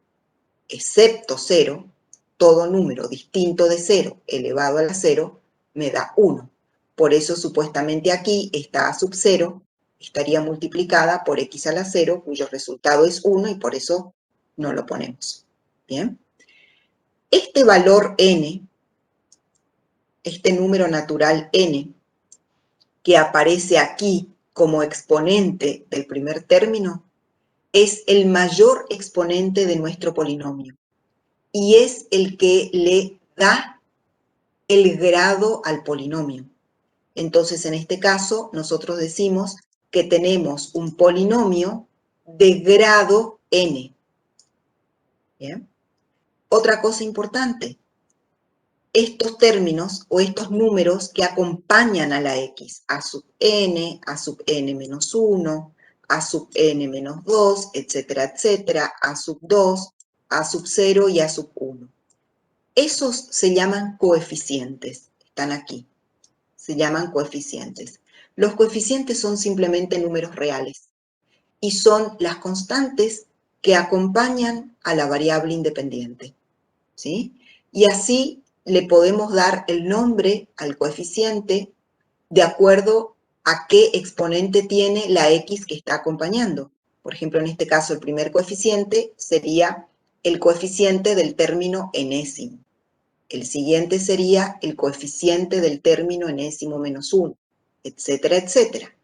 excepto 0, todo número distinto de 0 elevado a la 0, me da 1. Por eso, supuestamente aquí, esta a sub 0 estaría multiplicada por x a la 0, cuyo resultado es 1, y por eso no lo ponemos. ¿Bien? Este valor n, este número natural n, que aparece aquí como exponente del primer término, es el mayor exponente de nuestro polinomio y es el que le da el grado al polinomio. Entonces, en este caso, nosotros decimos que tenemos un polinomio de grado n. ¿Bien? Otra cosa importante, estos términos o estos números que acompañan a la x, a sub n menos 1, a sub n menos 2, etcétera, etcétera, a sub 2, a sub 0 y a sub 1. Esos se llaman coeficientes, están aquí, se llaman coeficientes. Los coeficientes son simplemente números reales y son las constantes que acompañan a la variable independiente, ¿sí? Y así le podemos dar el nombre al coeficiente de acuerdo a qué exponente tiene la x que está acompañando. Por ejemplo, en este caso, el primer coeficiente sería el coeficiente del término enésimo. El siguiente sería el coeficiente del término enésimo menos 1, etcétera, etcétera.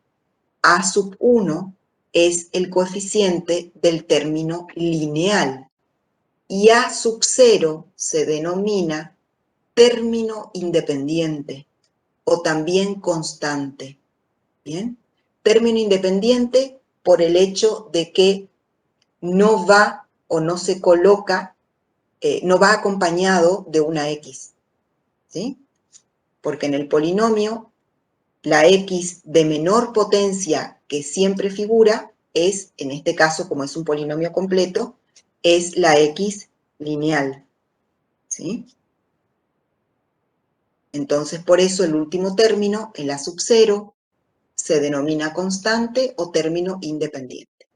A sub 1 es el coeficiente del término lineal y A sub 0 se denomina término independiente o también constante. ¿Bien? Término independiente por el hecho de que no va o no se coloca, no va acompañado de una x, ¿sí? Porque en el polinomio, la x de menor potencia que siempre figura es, en este caso, como es un polinomio completo, es la x lineal, ¿sí? Entonces, por eso el último término, el a sub 0, se denomina constante o término independiente.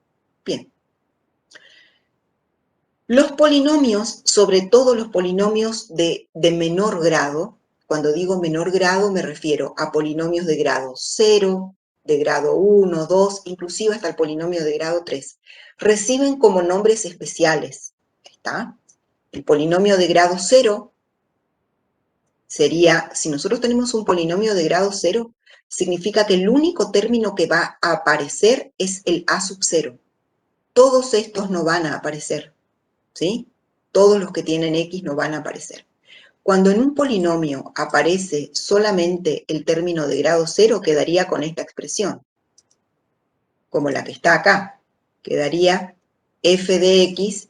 Bien. Los polinomios, sobre todo los polinomios de menor grado, cuando digo menor grado me refiero a polinomios de grado 0, de grado 1, 2, inclusive hasta el polinomio de grado 3, reciben como nombres especiales. ¿Está? El polinomio de grado 0 sería, si nosotros tenemos un polinomio de grado 0, significa que el único término que va a aparecer es el a sub 0. Todos estos no van a aparecer, ¿sí? Todos los que tienen x no van a aparecer. Cuando en un polinomio aparece solamente el término de grado 0, quedaría con esta expresión, como la que está acá. Quedaría f de x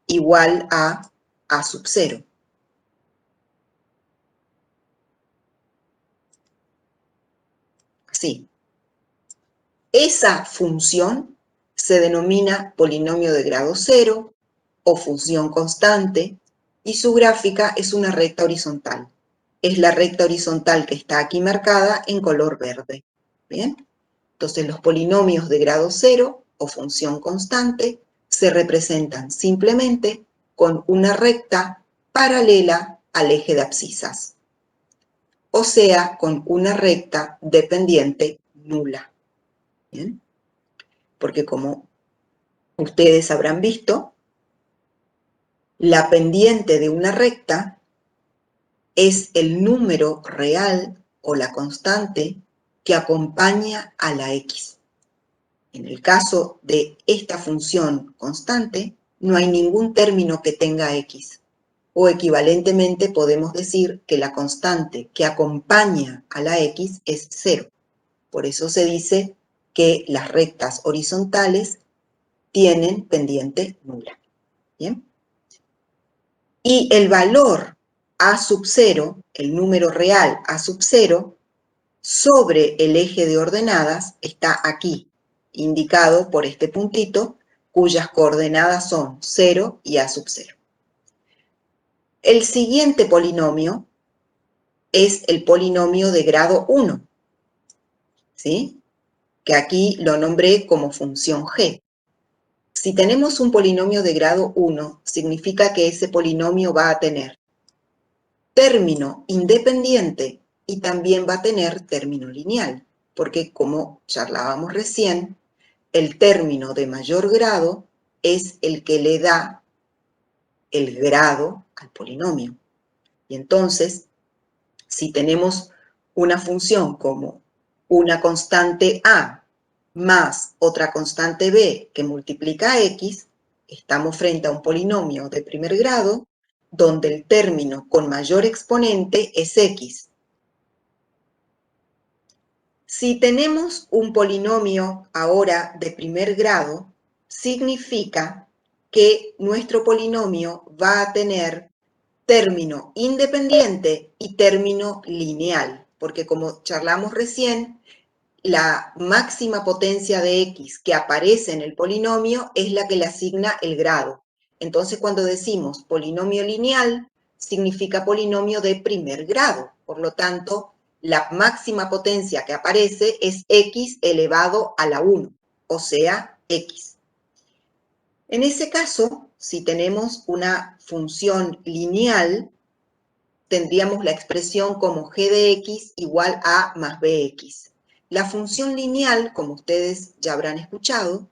igual a sub 0. Así. Esa función se denomina polinomio de grado 0 o función constante y su gráfica es una recta horizontal. Es la recta horizontal que está aquí marcada en color verde. ¿Bien? Entonces los polinomios de grado 0 o función constante se representan simplemente con una recta paralela al eje de abscisas, o sea, con una recta dependiente nula. ¿Bien? Porque como ustedes habrán visto, la pendiente de una recta es el número real o la constante que acompaña a la x. En el caso de esta función constante, no hay ningún término que tenga x. O equivalentemente podemos decir que la constante que acompaña a la x es 0. Por eso se dice que las rectas horizontales tienen pendiente nula. ¿Bien? Y el valor a sub 0, el número real a sub 0, sobre el eje de ordenadas está aquí, indicado por este puntito, cuyas coordenadas son 0 y a sub 0. El siguiente polinomio es el polinomio de grado 1, ¿sí? Que aquí lo nombré como función g. Si tenemos un polinomio de grado 1, significa que ese polinomio va a tener término independiente y también va a tener término lineal, porque como charlábamos recién, el término de mayor grado es el que le da el grado al polinomio. Y entonces, si tenemos una función como una constante a más otra constante b que multiplica a x, estamos frente a un polinomio de primer grado donde el término con mayor exponente es x. Si tenemos un polinomio ahora de primer grado, significa que nuestro polinomio va a tener término independiente y término lineal, porque como charlamos recién, la máxima potencia de x que aparece en el polinomio es la que le asigna el grado. Entonces, cuando decimos polinomio lineal, significa polinomio de primer grado. Por lo tanto, la máxima potencia que aparece es x elevado a la 1, o sea, x. En ese caso, si tenemos una función lineal, tendríamos la expresión como g de x igual a más bx. La función lineal, como ustedes ya habrán escuchado,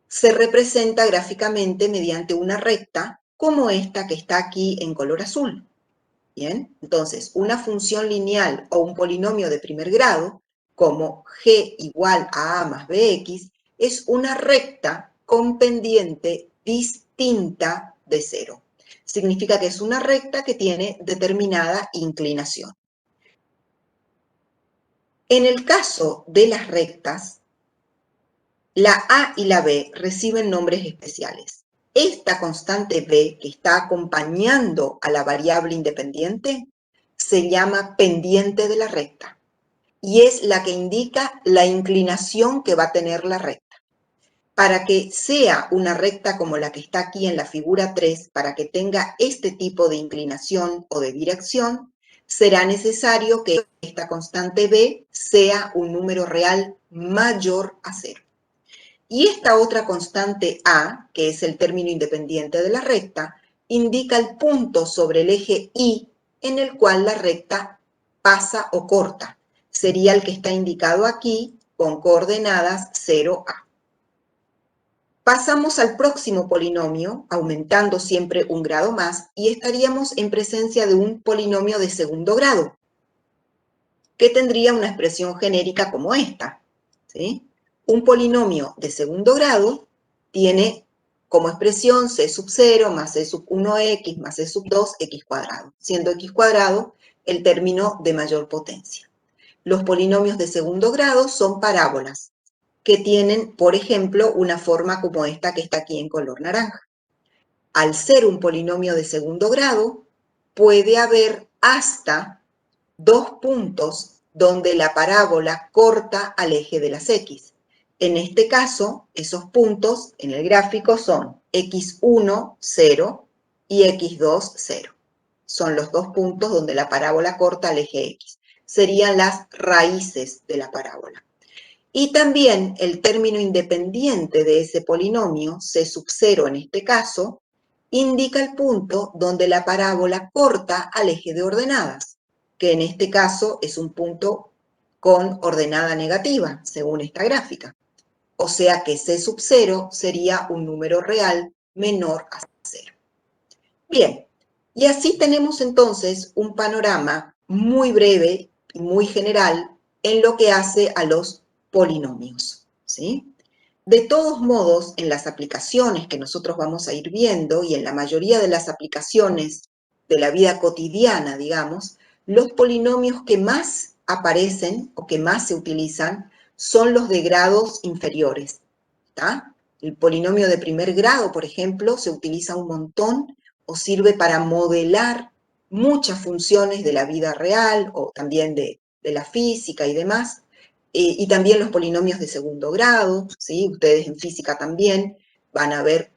se representa gráficamente mediante una recta como esta que está aquí en color azul. Bien, entonces una función lineal o un polinomio de primer grado, como g igual a más bx, es una recta con pendiente distinta de cero. Significa que es una recta que tiene determinada inclinación. En el caso de las rectas, la a y la b reciben nombres especiales. Esta constante b, que está acompañando a la variable independiente, se llama pendiente de la recta y es la que indica la inclinación que va a tener la recta. Para que sea una recta como la que está aquí en la figura 3, para que tenga este tipo de inclinación o de dirección, será necesario que esta constante b sea un número real mayor a 0. Y esta otra constante a, que es el término independiente de la recta, indica el punto sobre el eje y en el cual la recta pasa o corta. Sería el que está indicado aquí con coordenadas 0a. Pasamos al próximo polinomio, aumentando siempre un grado más, y estaríamos en presencia de un polinomio de segundo grado, que tendría una expresión genérica como esta, ¿sí? Un polinomio de segundo grado tiene como expresión c sub 0 más c sub 1x más c sub 2 x cuadrado, siendo x cuadrado el término de mayor potencia. Los polinomios de segundo grado son parábolas, que tienen, por ejemplo, una forma como esta que está aquí en color naranja. Al ser un polinomio de segundo grado, puede haber hasta 2 puntos donde la parábola corta al eje de las x. En este caso, esos puntos en el gráfico son x1, 0 y x2, 0. Son los 2 puntos donde la parábola corta al eje x. Serían las raíces de la parábola. Y también el término independiente de ese polinomio, c sub 0 en este caso, indica el punto donde la parábola corta al eje de ordenadas, que en este caso es un punto con ordenada negativa, según esta gráfica. O sea que c sub 0 sería un número real menor a 0. Bien, y así tenemos entonces un panorama muy breve y muy general en lo que hace a los polinomios, ¿sí? De todos modos, en las aplicaciones que nosotros vamos a ir viendo y en la mayoría de las aplicaciones de la vida cotidiana, digamos, los polinomios que más aparecen o que más se utilizan son los de grados inferiores, ¿tá? El polinomio de primer grado, por ejemplo, se utiliza un montón o sirve para modelar muchas funciones de la vida real o también de la física y demás. Y también los polinomios de segundo grado, ¿sí? Ustedes en física también van a ver,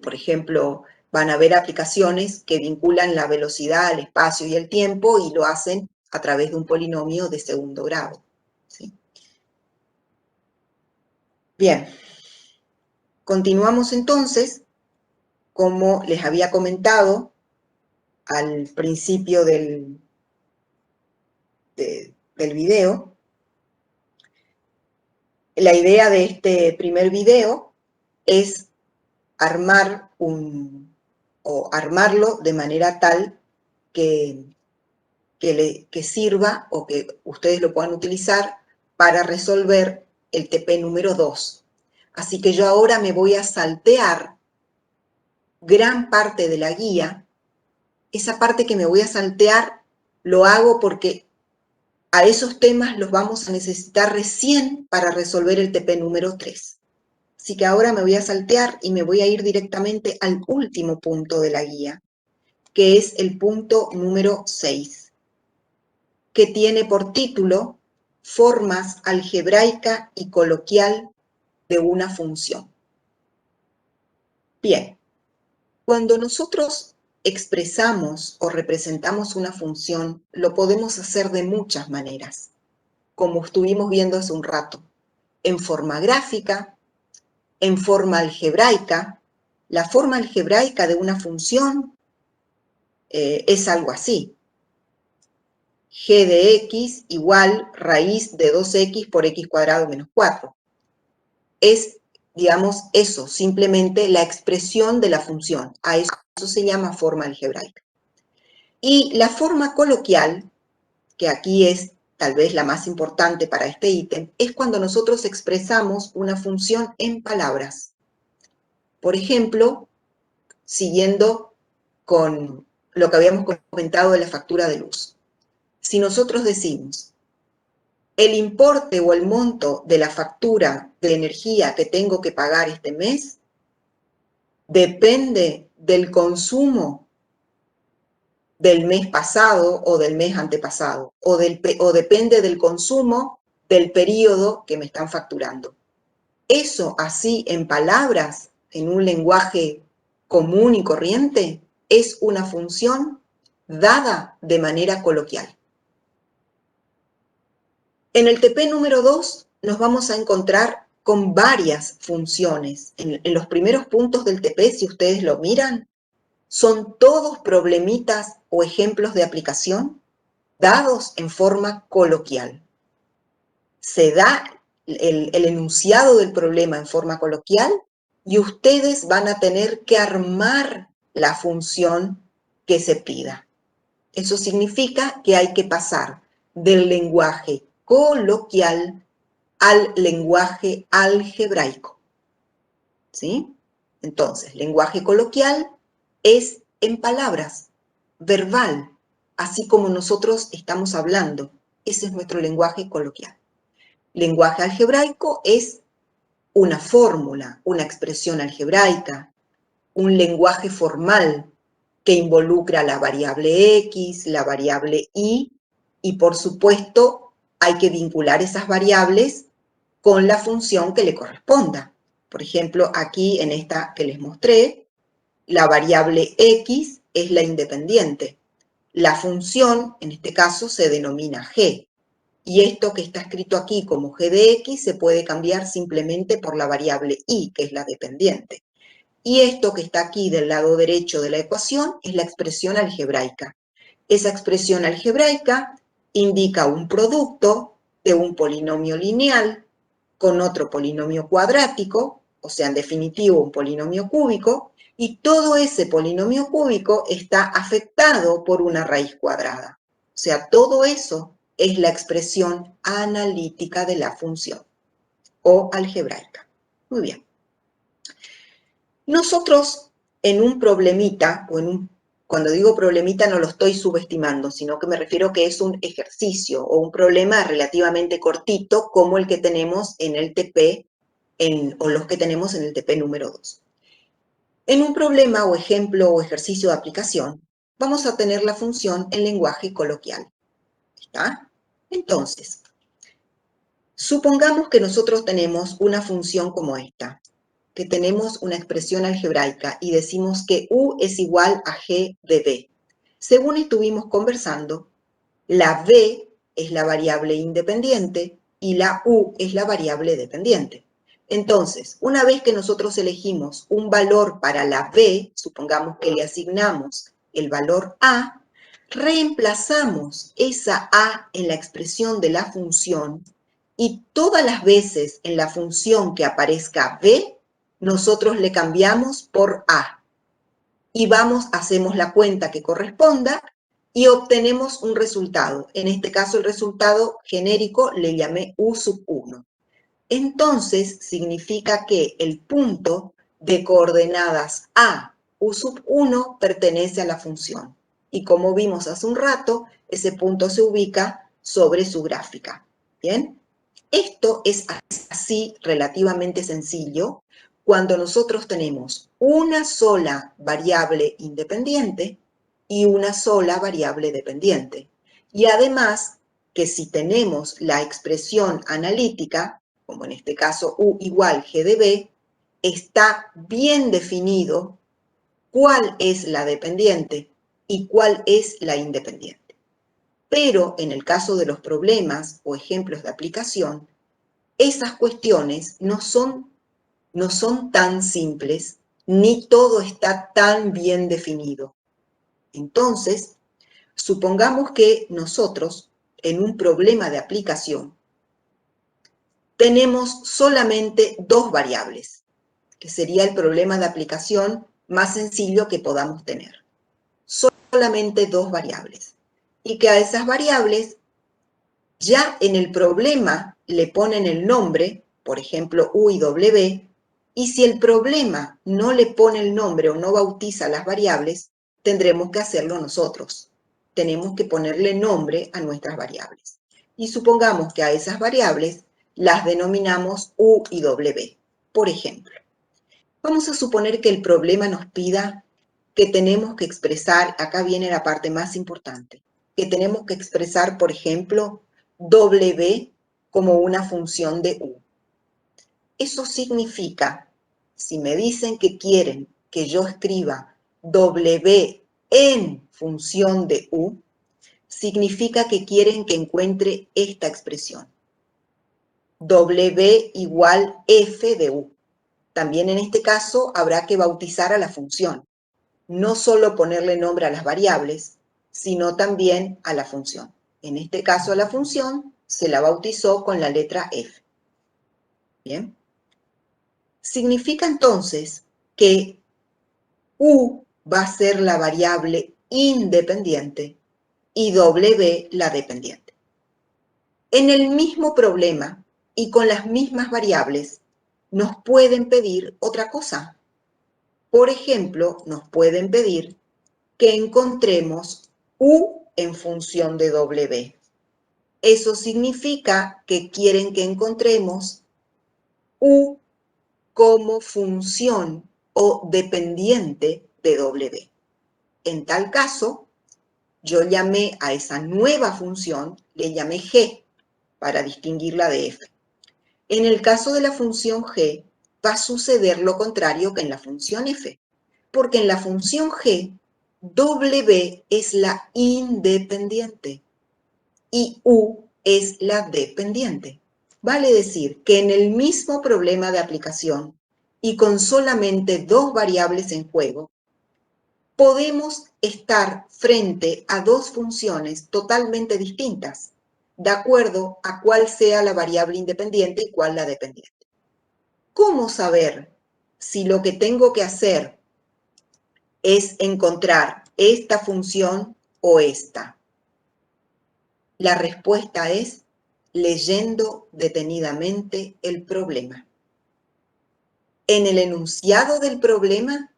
por ejemplo, van a ver aplicaciones que vinculan la velocidad, el espacio y el tiempo y lo hacen a través de un polinomio de segundo grado, ¿sí? Bien, continuamos entonces, como les había comentado al principio del video. La idea de este primer video es armarlo de manera tal que sirva o que ustedes lo puedan utilizar para resolver el TP número 2. Así que yo ahora me voy a saltear gran parte de la guía. Esa parte que me voy a saltear lo hago porque a esos temas los vamos a necesitar recién para resolver el TP número 3. Así que ahora me voy a saltear y me voy a ir directamente al último punto de la guía, que es el punto número 6, que tiene por título formas algebraica y coloquial de una función. Bien, cuando nosotros expresamos o representamos una función, lo podemos hacer de muchas maneras, como estuvimos viendo hace un rato, en forma gráfica, en forma algebraica. La forma algebraica de una función es algo así. G de x igual raíz de 2x por x cuadrado menos 4. Es, digamos, eso, simplemente la expresión de la función. A eso se llama forma algebraica. Y la forma coloquial, que aquí es tal vez la más importante para este ítem, es cuando nosotros expresamos una función en palabras. Por ejemplo, siguiendo con lo que habíamos comentado de la factura de luz. Si nosotros decimos, el importe o el monto de la factura de energía que tengo que pagar este mes depende del consumo del mes pasado o del mes antepasado, o depende del consumo del periodo que me están facturando. Eso así en palabras, en un lenguaje común y corriente, es una función dada de manera coloquial. En el TP número 2 nos vamos a encontrar con varias funciones. En los primeros puntos del TP, si ustedes lo miran, son todos problemitas o ejemplos de aplicación dados en forma coloquial. Se da el enunciado del problema en forma coloquial y ustedes van a tener que armar la función que se pida. Eso significa que hay que pasar del lenguaje coloquial al lenguaje algebraico. ¿Sí? Entonces, lenguaje coloquial es en palabras, verbal, así como nosotros estamos hablando. Ese es nuestro lenguaje coloquial. Lenguaje algebraico es una fórmula, una expresión algebraica, un lenguaje formal que involucra la variable x, la variable y por supuesto hay que vincular esas variables con la función que le corresponda. Por ejemplo, aquí en esta que les mostré, la variable x es la independiente. La función, en este caso, se denomina g. Y esto que está escrito aquí como g de x se puede cambiar simplemente por la variable y, que es la dependiente. Y esto que está aquí del lado derecho de la ecuación es la expresión algebraica. Esa expresión algebraica indica un producto de un polinomio lineal con otro polinomio cuadrático, o sea, en definitivo, un polinomio cúbico, y todo ese polinomio cúbico está afectado por una raíz cuadrada. O sea, todo eso es la expresión analítica de la función, o algebraica. Muy bien. Nosotros en un problemita, cuando digo problemita no lo estoy subestimando, sino que me refiero que es un ejercicio o un problema relativamente cortito como el que tenemos en el TP, o los que tenemos en el TP número 2. En un problema o ejemplo o ejercicio de aplicación, vamos a tener la función en lenguaje coloquial. ¿Está? Entonces, supongamos que nosotros tenemos una función como esta, que tenemos una expresión algebraica y decimos que U es igual a G de B. Según estuvimos conversando, la B es la variable independiente y la U es la variable dependiente. Entonces, una vez que nosotros elegimos un valor para la B, supongamos que le asignamos el valor A, reemplazamos esa A en la expresión de la función y todas las veces en la función que aparezca B, nosotros le cambiamos por A. Y hacemos la cuenta que corresponda y obtenemos un resultado. En este caso, el resultado genérico le llamé U sub 1. Entonces, significa que el punto de coordenadas A, U sub 1, pertenece a la función. Y como vimos hace un rato, ese punto se ubica sobre su gráfica. ¿Bien? Esto es así relativamente sencillo cuando nosotros tenemos una sola variable independiente y una sola variable dependiente. Y además, que si tenemos la expresión analítica, como en este caso U igual G de B, está bien definido cuál es la dependiente y cuál es la independiente. Pero en el caso de los problemas o ejemplos de aplicación, esas cuestiones no son tan simples, ni todo está tan bien definido. Entonces, supongamos que nosotros, en un problema de aplicación, tenemos solamente dos variables, que sería el problema de aplicación más sencillo que podamos tener. Solamente dos variables. Y que a esas variables ya en el problema le ponen el nombre, por ejemplo, U y W, y si el problema no le pone el nombre o no bautiza las variables, tendremos que hacerlo nosotros. Tenemos que ponerle nombre a nuestras variables. Y supongamos que a esas variables las denominamos U y W. Por ejemplo, vamos a suponer que el problema nos pida que tenemos que expresar, acá viene la parte más importante, que tenemos que expresar, por ejemplo, W como una función de U. Eso significa, si me dicen que quieren que yo escriba W en función de U, significa que quieren que encuentre esta expresión. W igual F de U. También en este caso habrá que bautizar a la función. No solo ponerle nombre a las variables, sino también a la función. En este caso a la función se la bautizó con la letra F. ¿Bien? Significa entonces que U va a ser la variable independiente y W la dependiente. En el mismo problema y con las mismas variables, nos pueden pedir otra cosa. Por ejemplo, nos pueden pedir que encontremos U en función de W. Eso significa que quieren que encontremos U como función o dependiente de W. En tal caso, yo llamé a esa nueva función, le llamé G, para distinguirla de F. En el caso de la función G, va a suceder lo contrario que en la función F, porque en la función G, W es la independiente y U es la dependiente. Vale decir que en el mismo problema de aplicación y con solamente dos variables en juego, podemos estar frente a dos funciones totalmente distintas, de acuerdo a cuál sea la variable independiente y cuál la dependiente. ¿Cómo saber si lo que tengo que hacer es encontrar esta función o esta? La respuesta es leyendo detenidamente el problema. En el enunciado del problema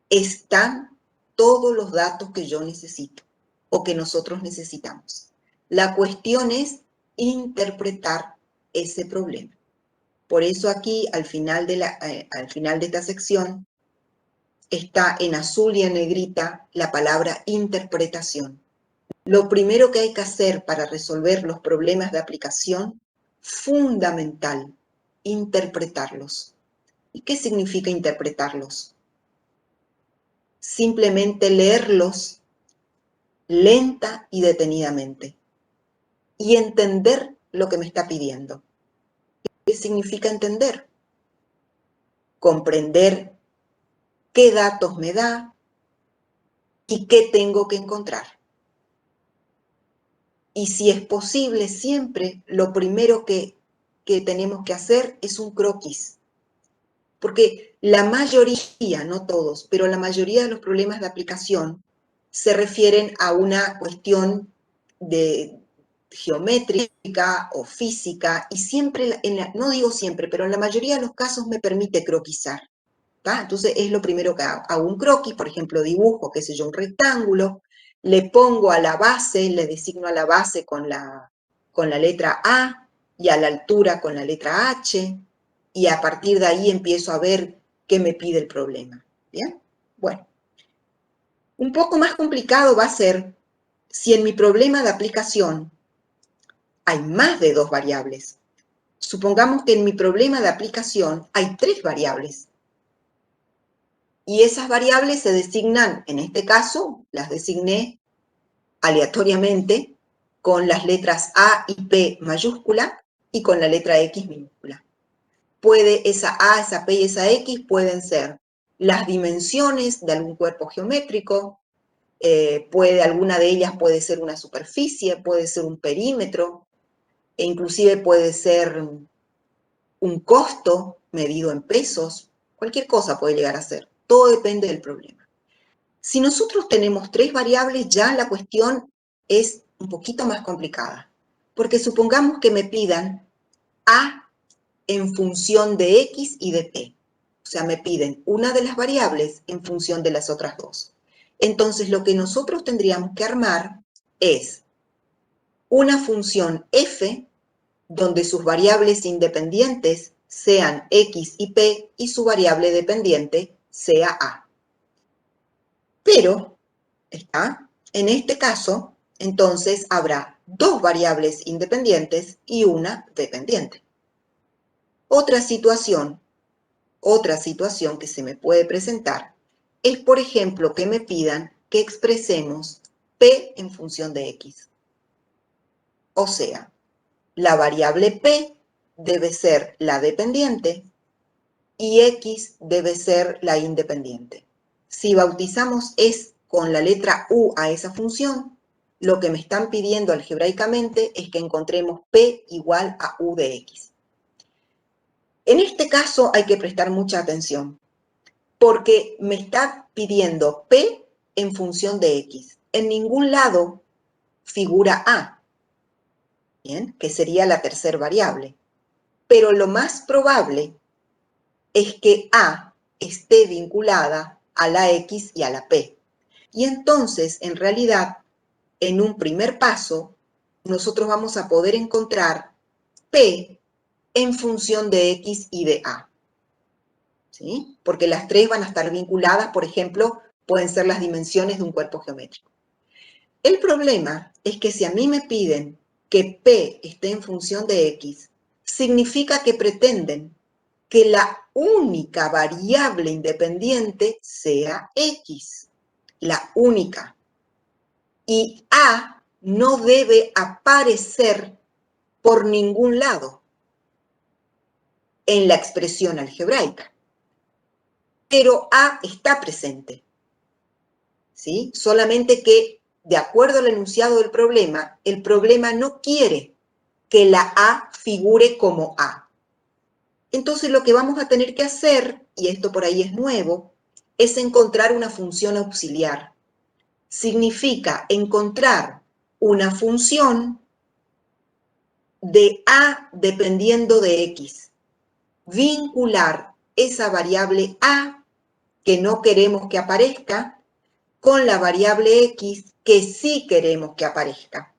están todos los datos que yo necesito o que nosotros necesitamos. La cuestión es interpretar ese problema. Por eso aquí, al final de esta sección, está en azul y en negrita la palabra interpretación. Lo primero que hay que hacer para resolver los problemas de aplicación, fundamental, interpretarlos. ¿Y qué significa interpretarlos? Simplemente leerlos lenta y detenidamente y entender lo que me está pidiendo. ¿Qué significa entender? Comprender qué datos me da y qué tengo que encontrar. Y si es posible, siempre lo primero que tenemos que hacer es un croquis. Porque la mayoría, no todos, pero la mayoría de los problemas de aplicación se refieren a una cuestión de geométrica o física, y siempre, no digo siempre, pero en la mayoría de los casos me permite croquisar. ¿Tá? Entonces es lo primero que hago. Hago un croquis, por ejemplo, dibujo, qué sé yo, un rectángulo, le pongo a la base, le designo a la base con la letra A y a la altura con la letra H, y a partir de ahí empiezo a ver qué me pide el problema. ¿Bien? Bueno, un poco más complicado va a ser si en mi problema de aplicación hay más de 2 variables. Supongamos que en mi problema de aplicación hay 3 variables. Y esas variables se designan, en este caso, las designé aleatoriamente con las letras A y P mayúscula y con la letra X minúscula. Esa A, esa P y esa X pueden ser las dimensiones de algún cuerpo geométrico, alguna de ellas puede ser una superficie, puede ser un perímetro, e inclusive puede ser un costo medido en pesos, cualquier cosa puede llegar a ser, todo depende del problema. Si nosotros tenemos 3 variables, ya la cuestión es un poquito más complicada, porque supongamos que me pidan A en función de X y de P. O sea, me piden una de las variables en función de las otras dos. Entonces, lo que nosotros tendríamos que armar es una función f donde sus variables independientes sean X y P y su variable dependiente sea A. Pero, en este caso, entonces habrá 2 variables independientes y una dependiente. Otra situación que se me puede presentar es, por ejemplo, que me pidan que expresemos P en función de X. O sea, la variable P debe ser la dependiente y X debe ser la independiente. Si bautizamos con la letra U a esa función, lo que me están pidiendo algebraicamente es que encontremos P igual a U de X. En este caso hay que prestar mucha atención, porque me está pidiendo P en función de X. En ningún lado figura A, ¿bien? Que sería la tercera variable. Pero lo más probable es que A esté vinculada a la X y a la P. Y entonces, en realidad, en un primer paso, nosotros vamos a poder encontrar P en función de X y de A. ¿Sí? Porque las 3 van a estar vinculadas, por ejemplo, pueden ser las dimensiones de un cuerpo geométrico. El problema es que si a mí me piden que P esté en función de X, significa que pretenden que la única variable independiente sea X, la única. Y A no debe aparecer por ningún lado en la expresión algebraica. Pero A está presente, ¿sí? Solamente que, de acuerdo al enunciado del problema, el problema no quiere que la A figure como A. Entonces lo que vamos a tener que hacer, y esto por ahí es nuevo, es encontrar una función auxiliar. Significa encontrar una función de A dependiendo de X. Vincular esa variable A, que no queremos que aparezca, con la variable X, que sí queremos que aparezca.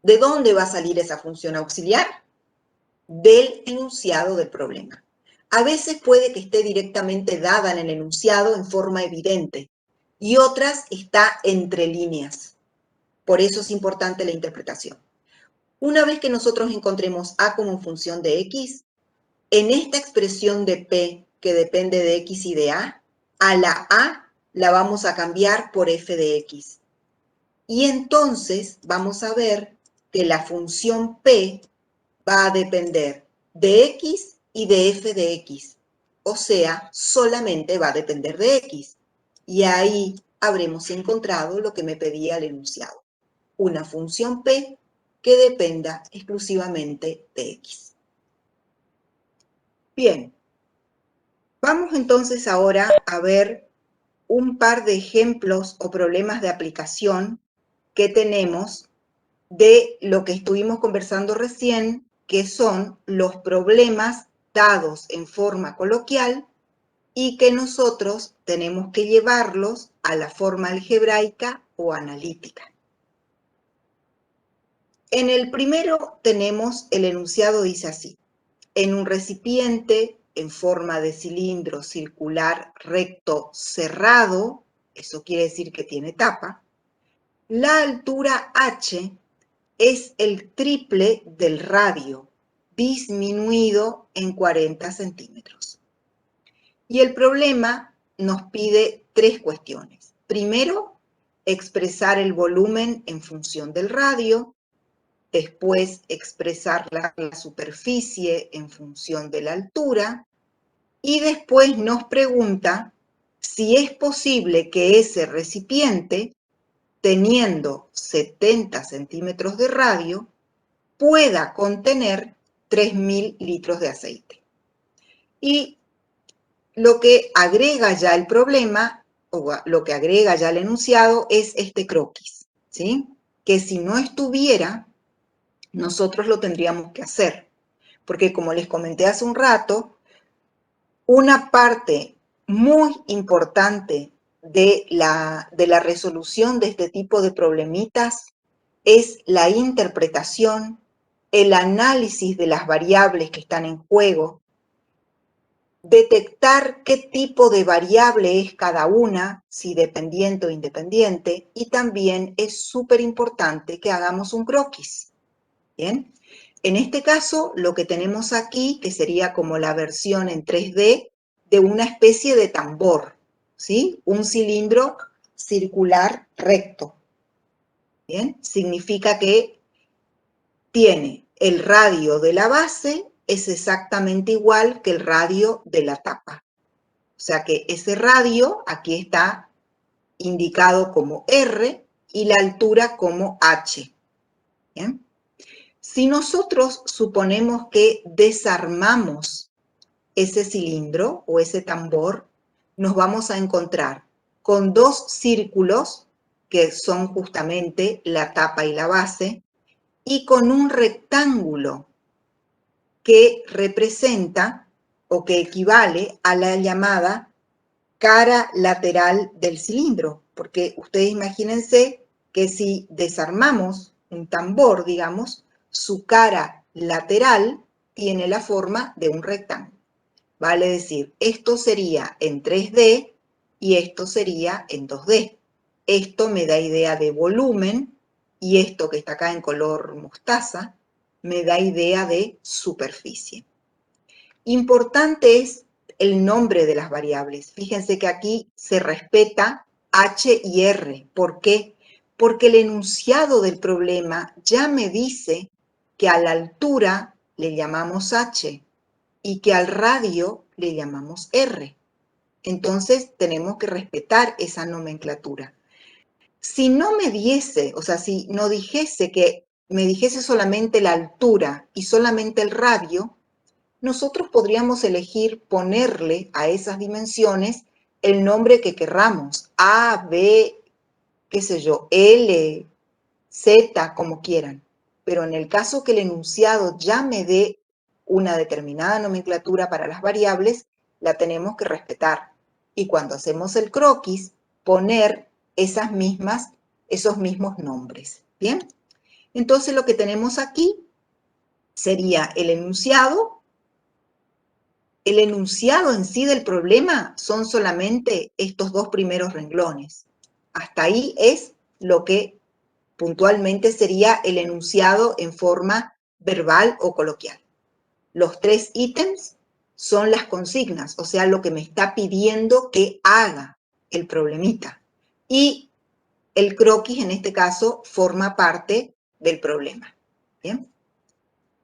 ¿De dónde va a salir esa función auxiliar? Del enunciado del problema. A veces puede que esté directamente dada en el enunciado en forma evidente y otras está entre líneas. Por eso es importante la interpretación. Una vez que nosotros encontremos A como función de X, en esta expresión de P que depende de X y de A la A la vamos a cambiar por f de X. Y entonces vamos a ver que la función P va a depender de X y de f de X. O sea, solamente va a depender de X. Y ahí habremos encontrado lo que me pedía el enunciado. Una función P que dependa exclusivamente de X. Bien, vamos entonces ahora a ver un par de ejemplos o problemas de aplicación que tenemos de lo que estuvimos conversando recién, que son los problemas dados en forma coloquial y que nosotros tenemos que llevarlos a la forma algebraica o analítica. En el primero tenemos el enunciado, dice así: en un recipiente en forma de cilindro circular recto cerrado, eso quiere decir que tiene tapa, la altura h es el triple del radio, disminuido en 40 centímetros. Y el problema nos pide tres cuestiones. Primero, expresar el volumen en función del radio. Después, expresar la superficie en función de la altura. Y después nos pregunta si es posible que ese recipiente, teniendo 70 centímetros de radio, pueda contener 3.000 litros de aceite. Y lo que agrega ya el problema, o lo que agrega ya el enunciado, es este croquis, ¿sí? Que si no estuviera, nosotros lo tendríamos que hacer. Porque como les comenté hace un rato, una parte muy importante de la resolución de este tipo de problemitas es la interpretación, el análisis de las variables que están en juego, detectar qué tipo de variable es cada una, si dependiente o independiente, y también es súper importante que hagamos un croquis. ¿Bien? En este caso, lo que tenemos aquí, que sería como la versión en 3D de una especie de tambor, ¿sí? Un cilindro circular recto. ¿Bien? Significa que tiene el radio de la base, es exactamente igual que el radio de la tapa. O sea que ese radio aquí está indicado como R y la altura como H. ¿Bien? Si nosotros suponemos que desarmamos ese cilindro o ese tambor, nos vamos a encontrar con dos círculos, que son justamente la tapa y la base, y con un rectángulo que representa o que equivale a la llamada cara lateral del cilindro, porque ustedes imagínense que si desarmamos un tambor, digamos, su cara lateral tiene la forma de un rectángulo. Vale decir, esto sería en 3D y esto sería en 2D. Esto me da idea de volumen y esto que está acá en color mostaza me da idea de superficie. Importante es el nombre de las variables. Fíjense que aquí se respeta H y R. ¿Por qué? Porque el enunciado del problema ya me dice que a la altura le llamamos H y que al radio le llamamos R. Entonces tenemos que respetar esa nomenclatura. Si no me diese, o sea, si no dijese que me dijese solamente la altura y solamente el radio, nosotros podríamos elegir ponerle a esas dimensiones el nombre que querramos, A, B, qué sé yo, L, Z, como quieran. Pero en el caso que el enunciado ya me dé una determinada nomenclatura para las variables, la tenemos que respetar. Y cuando hacemos el croquis, poner esos mismos nombres. ¿Bien? Entonces lo que tenemos aquí sería el enunciado. El enunciado en sí del problema son solamente estos dos primeros renglones. Hasta ahí es lo que puntualmente sería el enunciado en forma verbal o coloquial. Los tres ítems son las consignas, o sea, lo que me está pidiendo que haga el problemita. Y el croquis, en este caso, forma parte del problema. ¿Bien?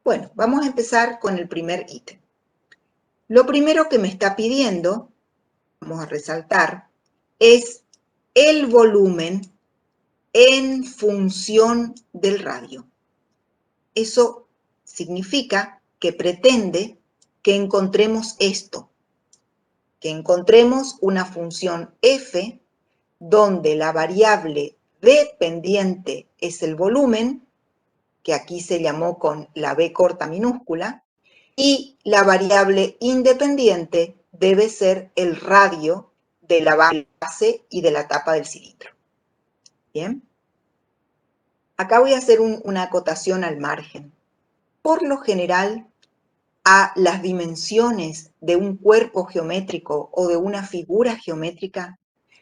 Bueno, vamos a empezar con el primer ítem. Lo primero que me está pidiendo, vamos a resaltar, es el volumen en función del radio. Eso significa que pretende que encontremos esto, que encontremos una función f donde la variable dependiente es el volumen, que aquí se llamó con la b corta minúscula, y la variable independiente debe ser el radio de la base y de la tapa del cilindro. ¿Bien? Acá voy a hacer una acotación al margen. Por lo general, a las dimensiones de un cuerpo geométrico o de una figura geométrica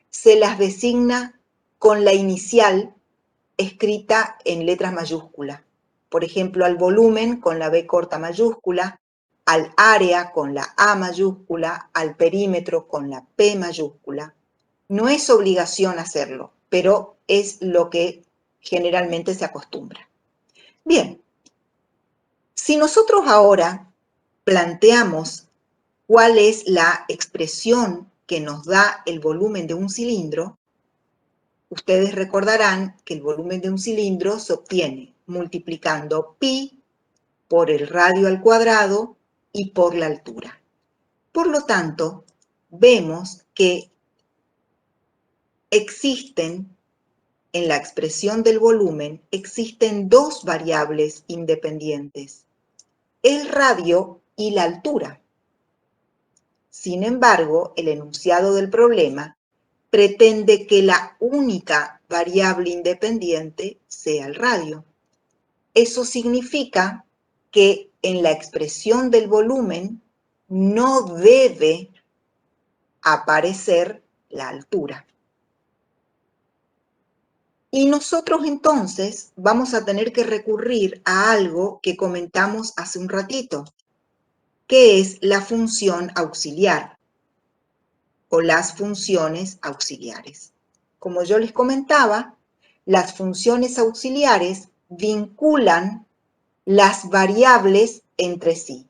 se las designa con la inicial escrita en letras mayúsculas. Por ejemplo, al volumen con la B corta mayúscula, al área con la A mayúscula, al perímetro con la P mayúscula. No es obligación hacerlo, pero es lo que generalmente se acostumbra. Bien, si nosotros ahora planteamos cuál es la expresión que nos da el volumen de un cilindro, ustedes recordarán que el volumen de un cilindro se obtiene multiplicando pi por el radio al cuadrado y por la altura. Por lo tanto, vemos que existen, en la expresión del volumen, existen dos variables independientes, el radio y la altura. Sin embargo, el enunciado del problema pretende que la única variable independiente sea el radio. Eso significa que en la expresión del volumen no debe aparecer la altura. Y nosotros entonces vamos a tener que recurrir a algo que comentamos hace un ratito, que es la función auxiliar o las funciones auxiliares. Como yo les comentaba, las funciones auxiliares vinculan las variables entre sí.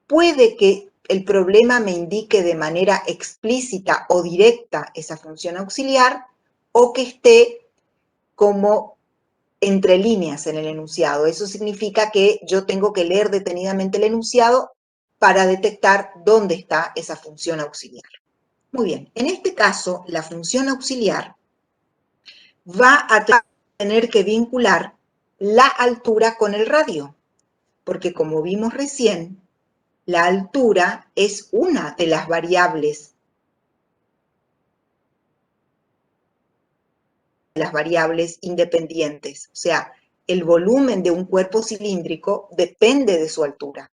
Puede que el problema me indique de manera explícita o directa esa función auxiliar o que esté como entre líneas en el enunciado. Eso significa que yo tengo que leer detenidamente el enunciado para detectar dónde está esa función auxiliar. Muy bien, en este caso, la función auxiliar va a tener que vincular la altura con el radio, porque como vimos recién, la altura es una de las variables independientes. O sea, el volumen de un cuerpo cilíndrico depende de su altura.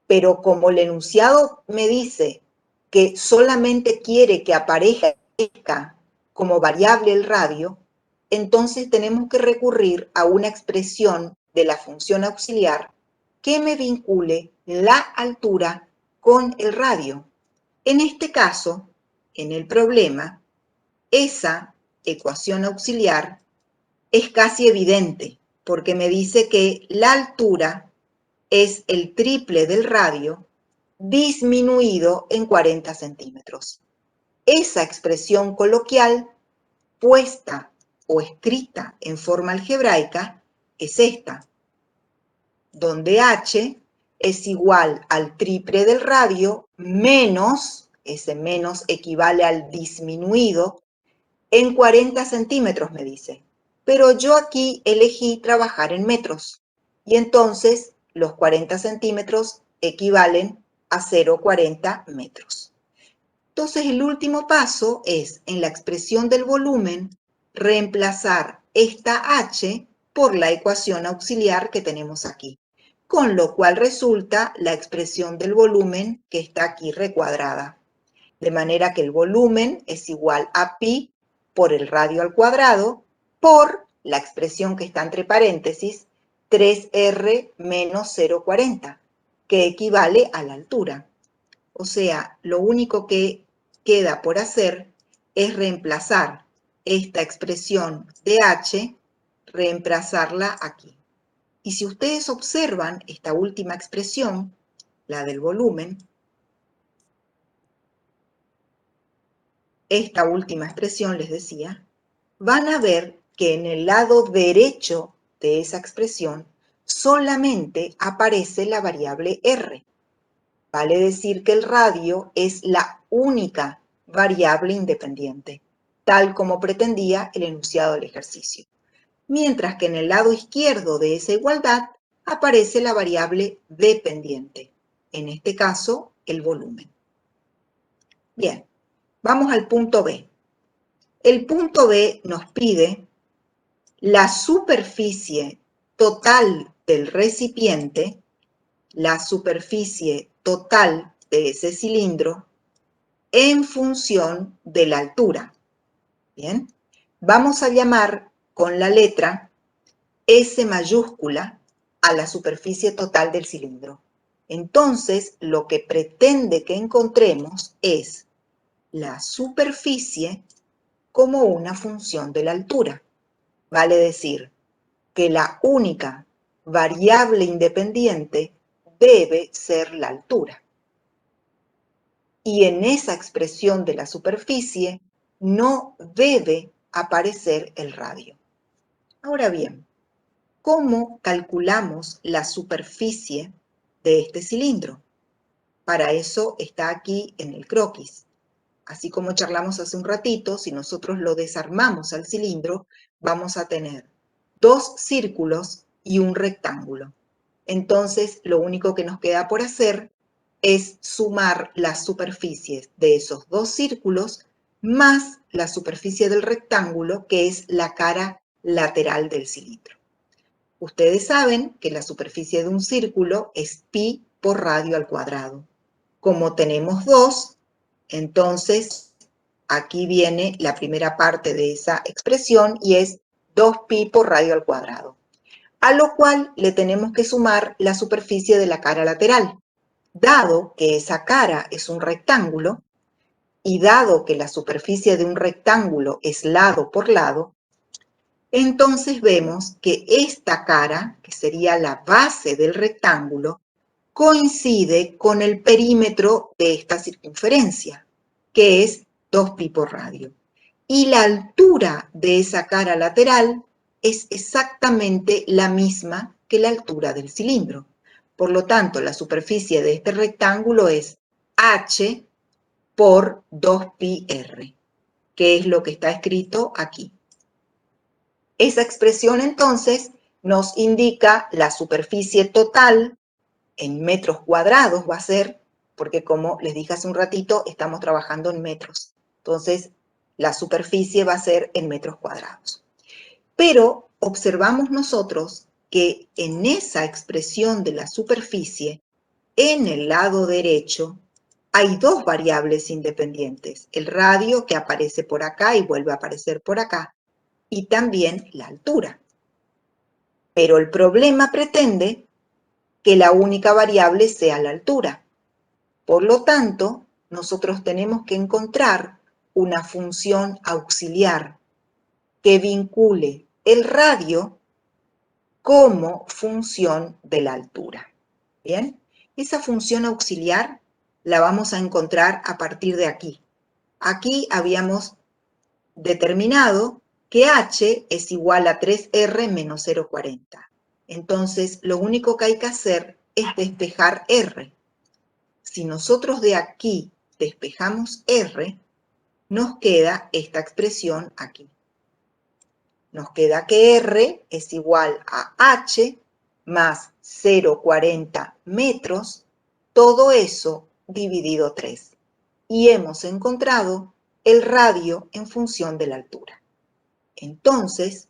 Pero como el enunciado me dice que solamente quiere que aparezca como variable el radio, entonces tenemos que recurrir a una expresión de la función auxiliar que me vincule la altura con el radio. En este caso, en el problema, esa ecuación auxiliar es casi evidente porque me dice que la altura es el triple del radio disminuido en 40 centímetros. Esa expresión coloquial puesta o escrita en forma algebraica es esta, donde h es igual al triple del radio menos, ese menos equivale al disminuido, en 40 centímetros me dice. Pero yo aquí elegí trabajar en metros y entonces los 40 centímetros equivalen a 0,40 metros. Entonces el último paso es, en la expresión del volumen, reemplazar esta h por la ecuación auxiliar que tenemos aquí, con lo cual resulta la expresión del volumen que está aquí recuadrada. De manera que el volumen es igual a pi por el radio al cuadrado por la expresión que está entre paréntesis, 3r menos 0,40, que equivale a la altura. O sea, lo único que queda por hacer es reemplazar esta expresión de h, reemplazarla aquí. Y si ustedes observan esta última expresión, la del volumen, esta última expresión les decía, van a ver que en el lado derecho de esa expresión solamente aparece la variable r. Vale decir que el radio es la única variable independiente, tal como pretendía el enunciado del ejercicio. Mientras que en el lado izquierdo de esa igualdad aparece la variable dependiente, en este caso el volumen. Bien, vamos al punto B. El punto B nos pide la superficie total del recipiente, la superficie total de ese cilindro, en función de la altura. Bien, vamos a llamar con la letra S mayúscula a la superficie total del cilindro. Entonces, lo que pretende que encontremos es la superficie como una función de la altura. Vale decir que la única variable independiente debe ser la altura. Y en esa expresión de la superficie no debe aparecer el radio. Ahora bien, ¿cómo calculamos la superficie de este cilindro? Para eso está aquí en el croquis. Así como charlamos hace un ratito, si nosotros lo desarmamos al cilindro, vamos a tener dos círculos y un rectángulo. Entonces, lo único que nos queda por hacer es sumar las superficies de esos dos círculos más la superficie del rectángulo, que es la cara lateral del cilindro. Ustedes saben que la superficie de un círculo es pi por radio al cuadrado. Como tenemos dos, entonces aquí viene la primera parte de esa expresión y es 2pi por radio al cuadrado. A lo cual le tenemos que sumar la superficie de la cara lateral. Dado que esa cara es un rectángulo y dado que la superficie de un rectángulo es lado por lado, entonces vemos que esta cara, que sería la base del rectángulo, coincide con el perímetro de esta circunferencia, que es 2pi por radio. Y la altura de esa cara lateral es exactamente la misma que la altura del cilindro. Por lo tanto, la superficie de este rectángulo es h por 2πr, que es lo que está escrito aquí. Esa expresión entonces nos indica la superficie total en metros cuadrados va a ser, porque como les dije hace un ratito, estamos trabajando en metros. Entonces, la superficie va a ser en metros cuadrados. Pero observamos nosotros que en esa expresión de la superficie, en el lado derecho, hay dos variables independientes. El radio, que aparece por acá y vuelve a aparecer por acá, y también la altura. Pero el problema pretende que la única variable sea la altura. Por lo tanto, nosotros tenemos que encontrar una función auxiliar que vincule el radio como función de la altura. ¿Bien? Esa función auxiliar la vamos a encontrar a partir de aquí. Aquí habíamos determinado que h es igual a 3r menos 0,40. Entonces, lo único que hay que hacer es despejar r. Si nosotros de aquí despejamos r, nos queda esta expresión aquí. Nos queda que r es igual a h más 0,40 metros, todo eso dividido 3. Y hemos encontrado el radio en función de la altura. Entonces,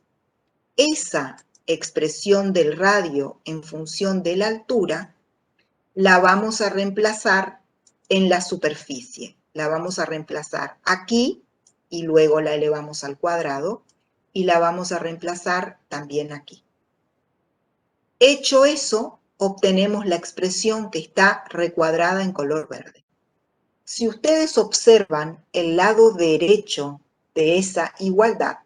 esa expresión del radio en función de la altura la vamos a reemplazar en la superficie. La vamos a reemplazar aquí y luego la elevamos al cuadrado y la vamos a reemplazar también aquí. Hecho eso, obtenemos la expresión que está recuadrada en color verde. Si ustedes observan el lado derecho de esa igualdad,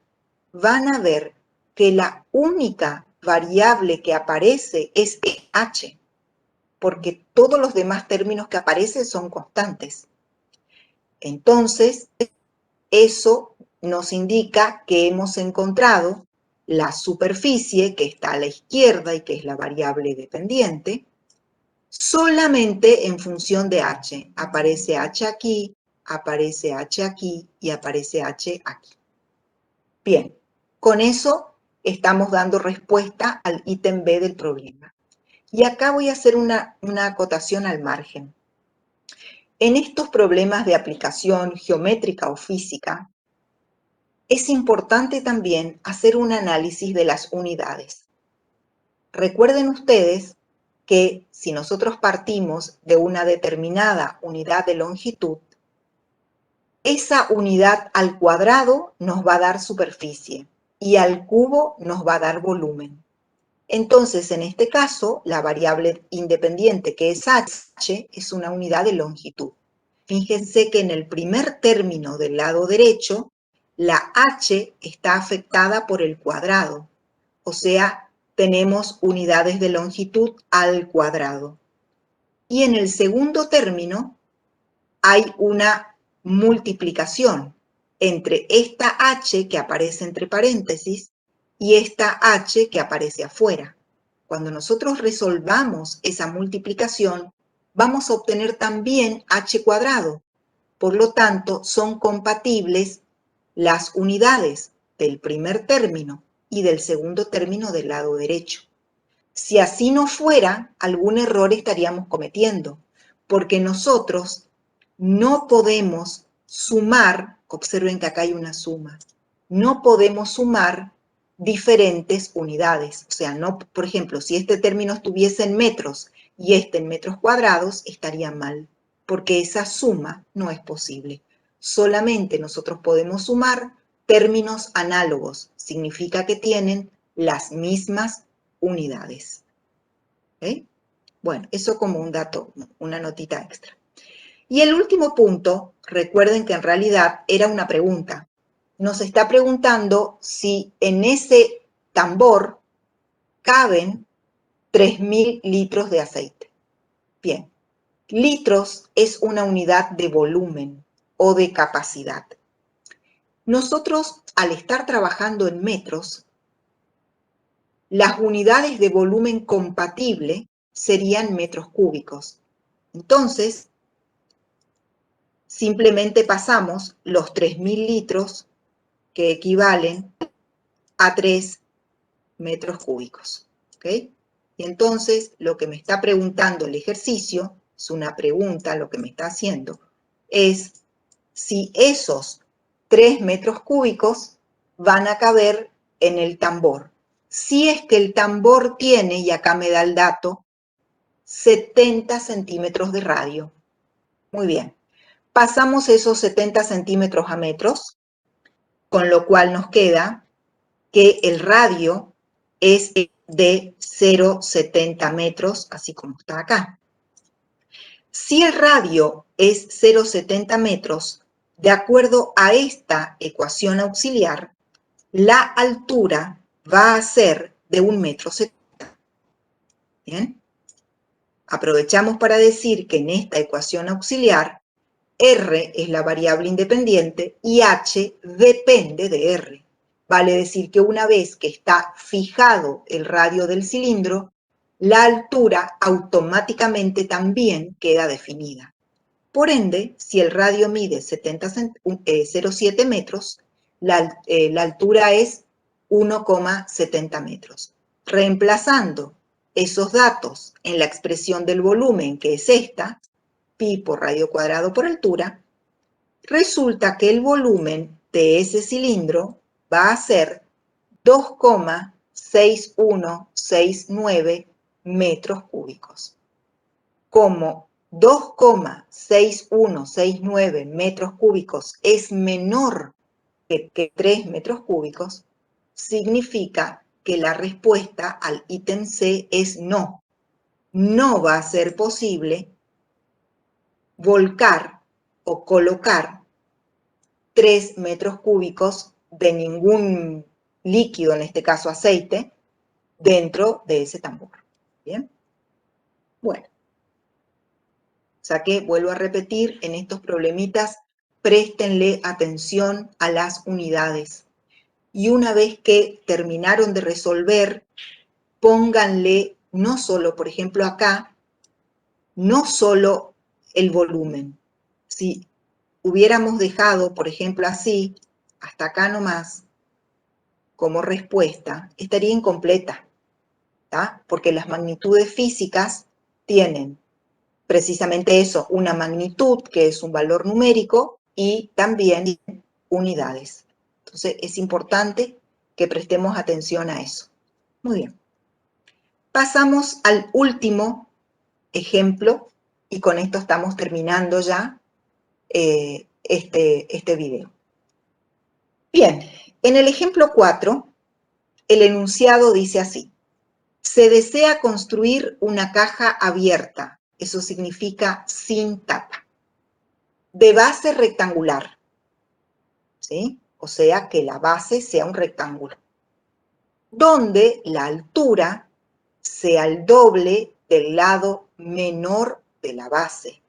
van a ver que la única variable que aparece es h, porque todos los demás términos que aparecen son constantes. Entonces, eso nos indica que hemos encontrado la superficie que está a la izquierda y que es la variable dependiente, solamente en función de h. Aparece h aquí, aparece h aquí y aparece h aquí. Bien, con eso estamos dando respuesta al ítem B del problema. Y acá voy a hacer una acotación al margen. En estos problemas de aplicación geométrica o física, es importante también hacer un análisis de las unidades. Recuerden ustedes que si nosotros partimos de una determinada unidad de longitud, esa unidad al cuadrado nos va a dar superficie. y al cubo nos va a dar volumen. Entonces, en este caso, la variable independiente, que es h, es una unidad de longitud. Fíjense que en el primer término del lado derecho, la h está afectada por el cuadrado. O sea, tenemos unidades de longitud al cuadrado. Y en el segundo término hay una multiplicación entre esta h que aparece entre paréntesis y esta h que aparece afuera. Cuando nosotros resolvamos esa multiplicación, vamos a obtener también h cuadrado. Por lo tanto, son compatibles las unidades del primer término y del segundo término del lado derecho. Si así no fuera, algún error estaríamos cometiendo, porque nosotros no podemos sumar, observen que acá hay una suma, no podemos sumar diferentes unidades. O sea, no, por ejemplo, si este término estuviese en metros y este en metros cuadrados, estaría mal, porque esa suma no es posible. Solamente nosotros podemos sumar términos análogos, significa que tienen las mismas unidades. ¿Okay? Bueno, eso como un dato, una notita extra. Y el último punto, recuerden que en realidad era una pregunta. Nos está preguntando si en ese tambor caben 3.000 litros de aceite. Bien, litros es una unidad de volumen o de capacidad. Nosotros, al estar trabajando en metros, las unidades de volumen compatible serían metros cúbicos. Entonces, simplemente pasamos los 3.000 litros que equivalen a 3 metros cúbicos. ¿Ok? Y entonces, lo que me está preguntando el ejercicio, es una pregunta lo que me está haciendo, es si esos 3 metros cúbicos van a caber en el tambor. Si es que el tambor tiene, y acá me da el dato, 70 centímetros de radio. Muy bien. Pasamos esos 70 centímetros a metros, con lo cual nos queda que el radio es de 0,70 metros, así como está acá. Si el radio es 0,70 metros, de acuerdo a esta ecuación auxiliar, la altura va a ser de 1,70 m. ¿Bien? Aprovechamos para decir que en esta ecuación auxiliar, R es la variable independiente y H depende de R. Vale decir que una vez que está fijado el radio del cilindro, la altura automáticamente también queda definida. Por ende, si el radio mide 0,7 metros, la altura es 1,70 metros. Reemplazando esos datos en la expresión del volumen, que es esta, pi por radio cuadrado por altura, resulta que el volumen de ese cilindro va a ser 2,6169 metros cúbicos. Como 2,6169 metros cúbicos es menor que 3 metros cúbicos, significa que la respuesta al ítem C es no. No va a ser posible volcar o colocar 3 metros cúbicos de ningún líquido, en este caso aceite, dentro de ese tambor. ¿Bien? Bueno. O sea que, vuelvo a repetir, en estos problemitas, préstenle atención a las unidades. Y una vez que terminaron de resolver, pónganle no solo, por ejemplo acá, no solo el volumen. Si hubiéramos dejado, por ejemplo así, hasta acá nomás, como respuesta, estaría incompleta, ¿tá? Porque las magnitudes físicas tienen precisamente eso, una magnitud, que es un valor numérico, y también unidades. Entonces, es importante que prestemos atención a eso. Muy bien. Pasamos al último ejemplo, y con esto estamos terminando ya este video. Bien, en el ejemplo 4, el enunciado dice así: se desea construir una caja abierta, eso significa sin tapa, de base rectangular, ¿sí? O sea, que la base sea un rectángulo, donde la altura sea el doble del lado menor de la base,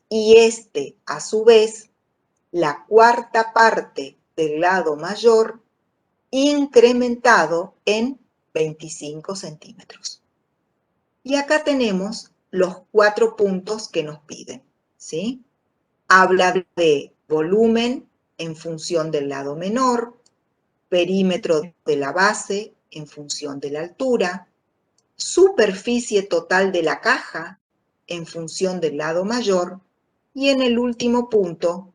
y este, a su vez, la cuarta parte del lado mayor, incrementado en 25 centímetros. Y acá tenemos los 4 puntos que nos piden, ¿sí? Habla de volumen en función del lado menor, perímetro de la base en función de la altura, superficie total de la caja en función del lado mayor, y en el último punto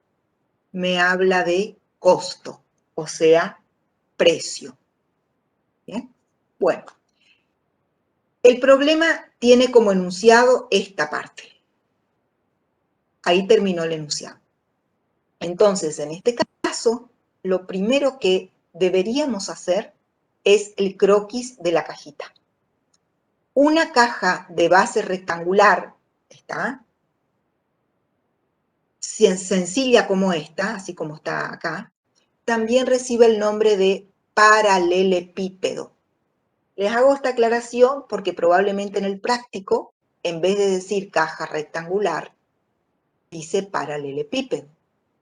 me habla de costo, o sea, precio. ¿Bien? Bueno, el problema tiene como enunciado esta parte. Ahí terminó el enunciado. Entonces, en este caso, lo primero que deberíamos hacer es el croquis de la cajita. Una caja de base rectangular, ¿está? Sencilla como esta, así como está acá, también recibe el nombre de paralelepípedo. Les hago esta aclaración porque probablemente en el práctico, en vez de decir caja rectangular, dice paralelepípedo.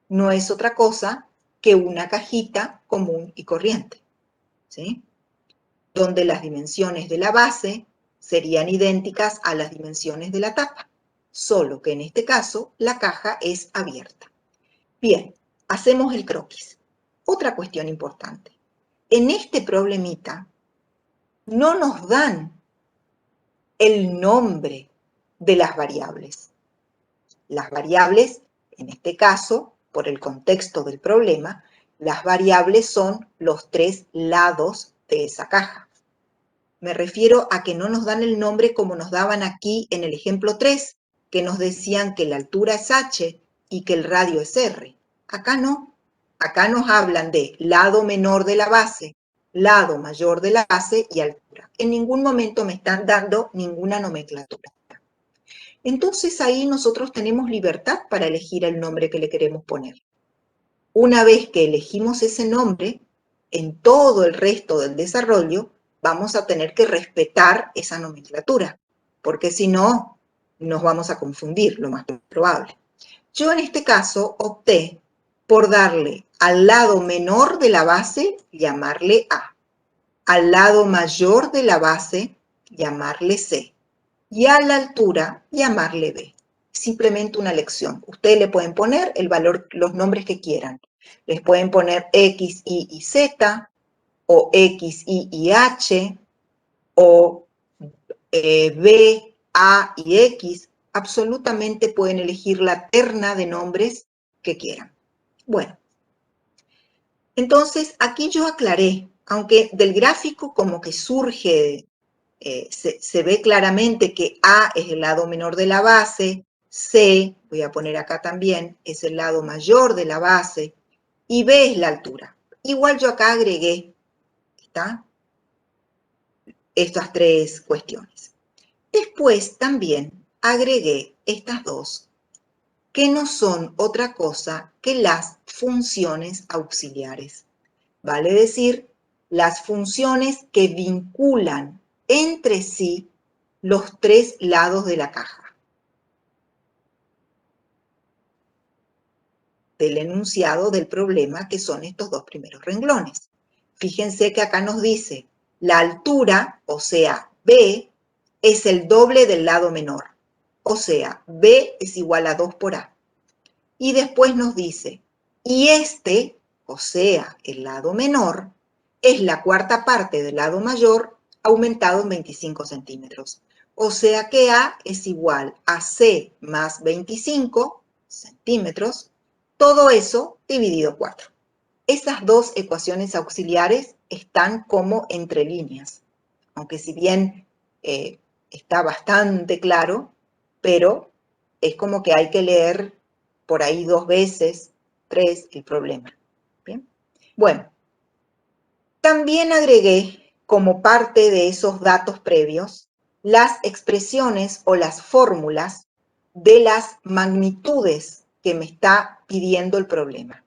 No es otra cosa que una cajita común y corriente, ¿sí? Donde las dimensiones de la base serían idénticas a las dimensiones de la tapa, solo que en este caso la caja es abierta. Bien, hacemos el croquis. Otra cuestión importante. En este problemita no nos dan el nombre de las variables. Las variables, en este caso, por el contexto del problema, las variables son los 3 lados de esa caja. Me refiero a que no nos dan el nombre como nos daban aquí en el ejemplo 3, que nos decían que la altura es h y que el radio es r. Acá no. Acá nos hablan de lado menor de la base, lado mayor de la base y altura. En ningún momento me están dando ninguna nomenclatura. Entonces ahí nosotros tenemos libertad para elegir el nombre que le queremos poner. Una vez que elegimos ese nombre, en todo el resto del desarrollo vamos a tener que respetar esa nomenclatura, porque si no, nos vamos a confundir, lo más probable. Yo en este caso opté por darle al lado menor de la base, llamarle A, al lado mayor de la base, llamarle C, y a la altura, llamarle B. Simplemente una elección. Ustedes le pueden poner el valor, los nombres que quieran. Les pueden poner X, Y y Z, o X, Y y H, o B, A y X. Absolutamente pueden elegir la terna de nombres que quieran. Bueno, entonces aquí yo aclaré, aunque del gráfico como que surge, se ve claramente que A es el lado menor de la base, C, voy a poner acá también, es el lado mayor de la base, y B es la altura. Igual yo acá agregué, ¿está? Estas 3 cuestiones. Después también agregué estas 2, que no son otra cosa que las funciones auxiliares. Vale decir, las funciones que vinculan entre sí los 3 lados de la caja del enunciado del problema, que son estos 2 primeros renglones. Fíjense que acá nos dice, la altura, o sea, B, es el doble del lado menor. O sea, B es igual a 2 por A. Y después nos dice, y este, o sea, el lado menor, es la cuarta parte del lado mayor aumentado en 25 centímetros. O sea que A es igual a C más 25 centímetros, todo eso dividido 4. Esas 2 ecuaciones auxiliares están como entre líneas, aunque si bien está bastante claro, pero es como que hay que leer por ahí 2 veces, 3, el problema. ¿Bien? Bueno, También agregué, como parte de esos datos previos, las expresiones o las fórmulas de las magnitudes que me está pidiendo el problema.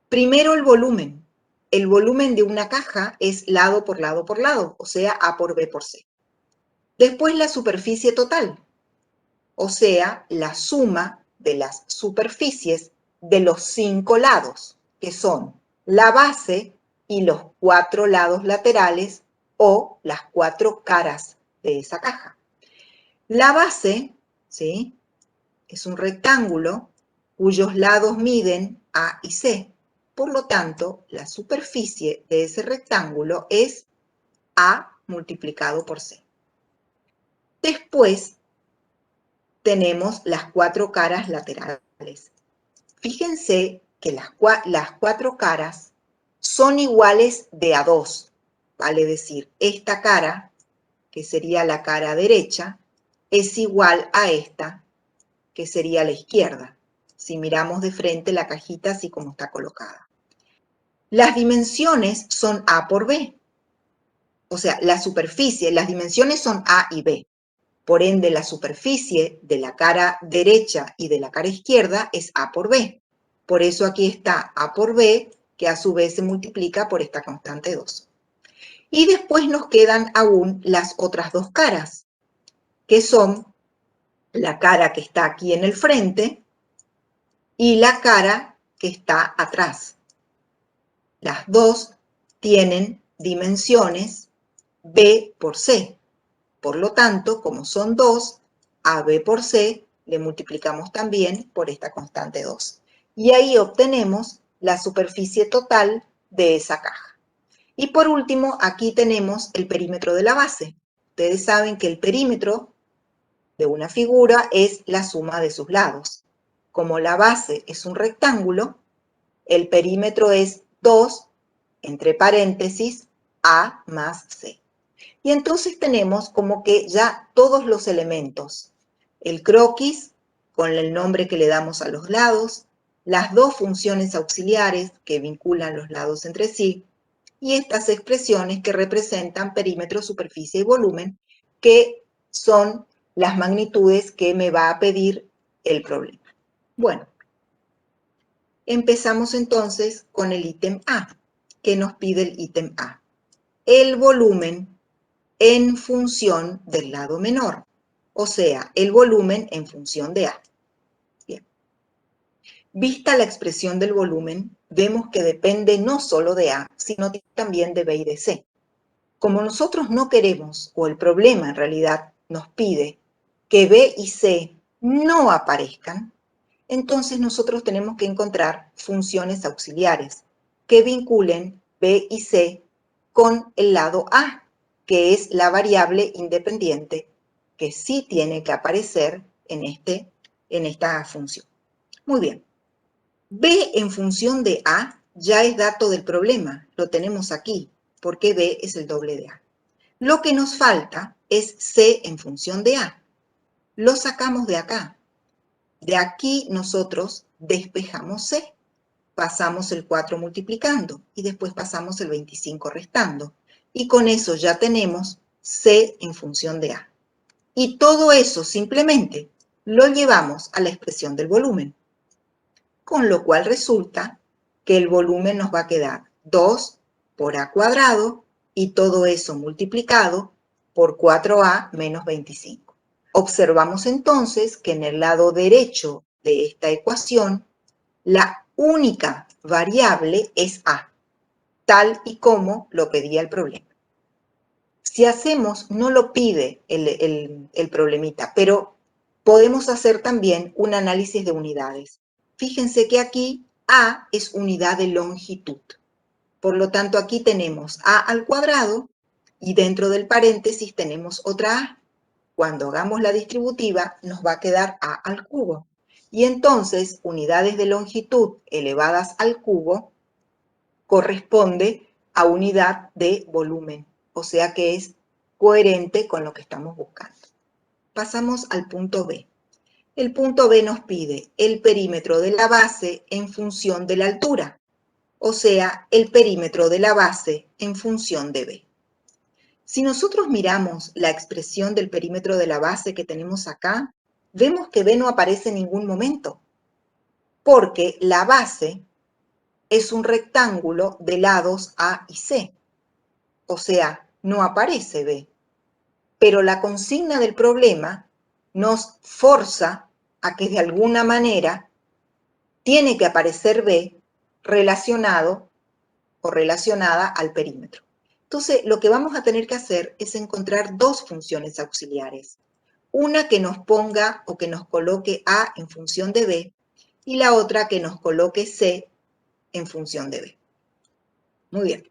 Primero el volumen. El volumen de una caja es lado por lado por lado, o sea, A por B por C. Después la superficie total, o sea, la suma de las superficies de los 5 lados, que son la base y los 4 lados laterales o las 4 caras de esa caja. La base, ¿sí?, es un rectángulo cuyos lados miden A y C. Por lo tanto, la superficie de ese rectángulo es A multiplicado por C. Después tenemos las 4 caras laterales. Fíjense que las 4 caras son iguales de a 2. Vale decir, esta cara, que sería la cara derecha, es igual a esta, que sería la izquierda, si miramos de frente la cajita así como está colocada. Las dimensiones son A por B. O sea, la superficie, las dimensiones son A y B. Por ende, la superficie de la cara derecha y de la cara izquierda es A por B. Por eso aquí está A por B, que a su vez se multiplica por esta constante 2. Y después nos quedan aún las otras dos caras, que son la cara que está aquí en el frente y la cara que está atrás. Las dos tienen dimensiones B por C. Por lo tanto, como son 2, a B por C le multiplicamos también por esta constante 2. Y ahí obtenemos la superficie total de esa caja. Y por último, aquí tenemos el perímetro de la base. Ustedes saben que el perímetro de una figura es la suma de sus lados. Como la base es un rectángulo, el perímetro es 2, entre paréntesis, A más C. Y entonces tenemos como que ya todos los elementos. El croquis, con el nombre que le damos a los lados, las dos funciones auxiliares que vinculan los lados entre sí, y estas expresiones que representan perímetro, superficie y volumen, que son las magnitudes que me va a pedir el problema. Bueno, empezamos entonces con el ítem A. ¿Qué nos pide el ítem A? El volumen en función del lado menor, o sea, el volumen en función de A. Bien. Vista la expresión del volumen, vemos que depende no solo de A, sino también de B y de C. Como nosotros no queremos, o el problema en realidad nos pide que B y C no aparezcan, entonces nosotros tenemos que encontrar funciones auxiliares que vinculen B y C con el lado A, que es la variable independiente que sí tiene que aparecer en esta función. Muy bien. B en función de A ya es dato del problema, lo tenemos aquí, porque B es el doble de A. Lo que nos falta es C en función de A. Lo sacamos de acá. De aquí nosotros despejamos C. Pasamos el 4 multiplicando y después pasamos el 25 restando. Y con eso ya tenemos C en función de A. Y todo eso simplemente lo llevamos a la expresión del volumen. Con lo cual resulta que el volumen nos va a quedar 2 por A cuadrado y todo eso multiplicado por 4A menos 25. Observamos entonces que en el lado derecho de esta ecuación, la única variable es A, tal y como lo pedía el problema. Si hacemos, no lo pide el problemita, pero podemos hacer también un análisis de unidades. Fíjense que aquí A es unidad de longitud. Por lo tanto, aquí tenemos A al cuadrado y dentro del paréntesis tenemos otra A. Cuando hagamos la distributiva, nos va a quedar A al cubo. Y entonces, unidades de longitud elevadas al cubo corresponde a unidad de volumen. O sea que es coherente con lo que estamos buscando. Pasamos al punto B. El punto B nos pide el perímetro de la base en función de la altura. o sea, el perímetro de la base en función de B. Si nosotros miramos la expresión del perímetro de la base que tenemos acá, vemos que B no aparece en ningún momento, porque la base es un rectángulo de lados A y C, o sea, no aparece B. Pero la consigna del problema nos forza a que de alguna manera tiene que aparecer B relacionado o relacionada al perímetro. Entonces, lo que vamos a tener que hacer es encontrar dos funciones auxiliares. Una que nos ponga o que nos coloque A en función de B y la otra que nos coloque C en función de B. Muy bien.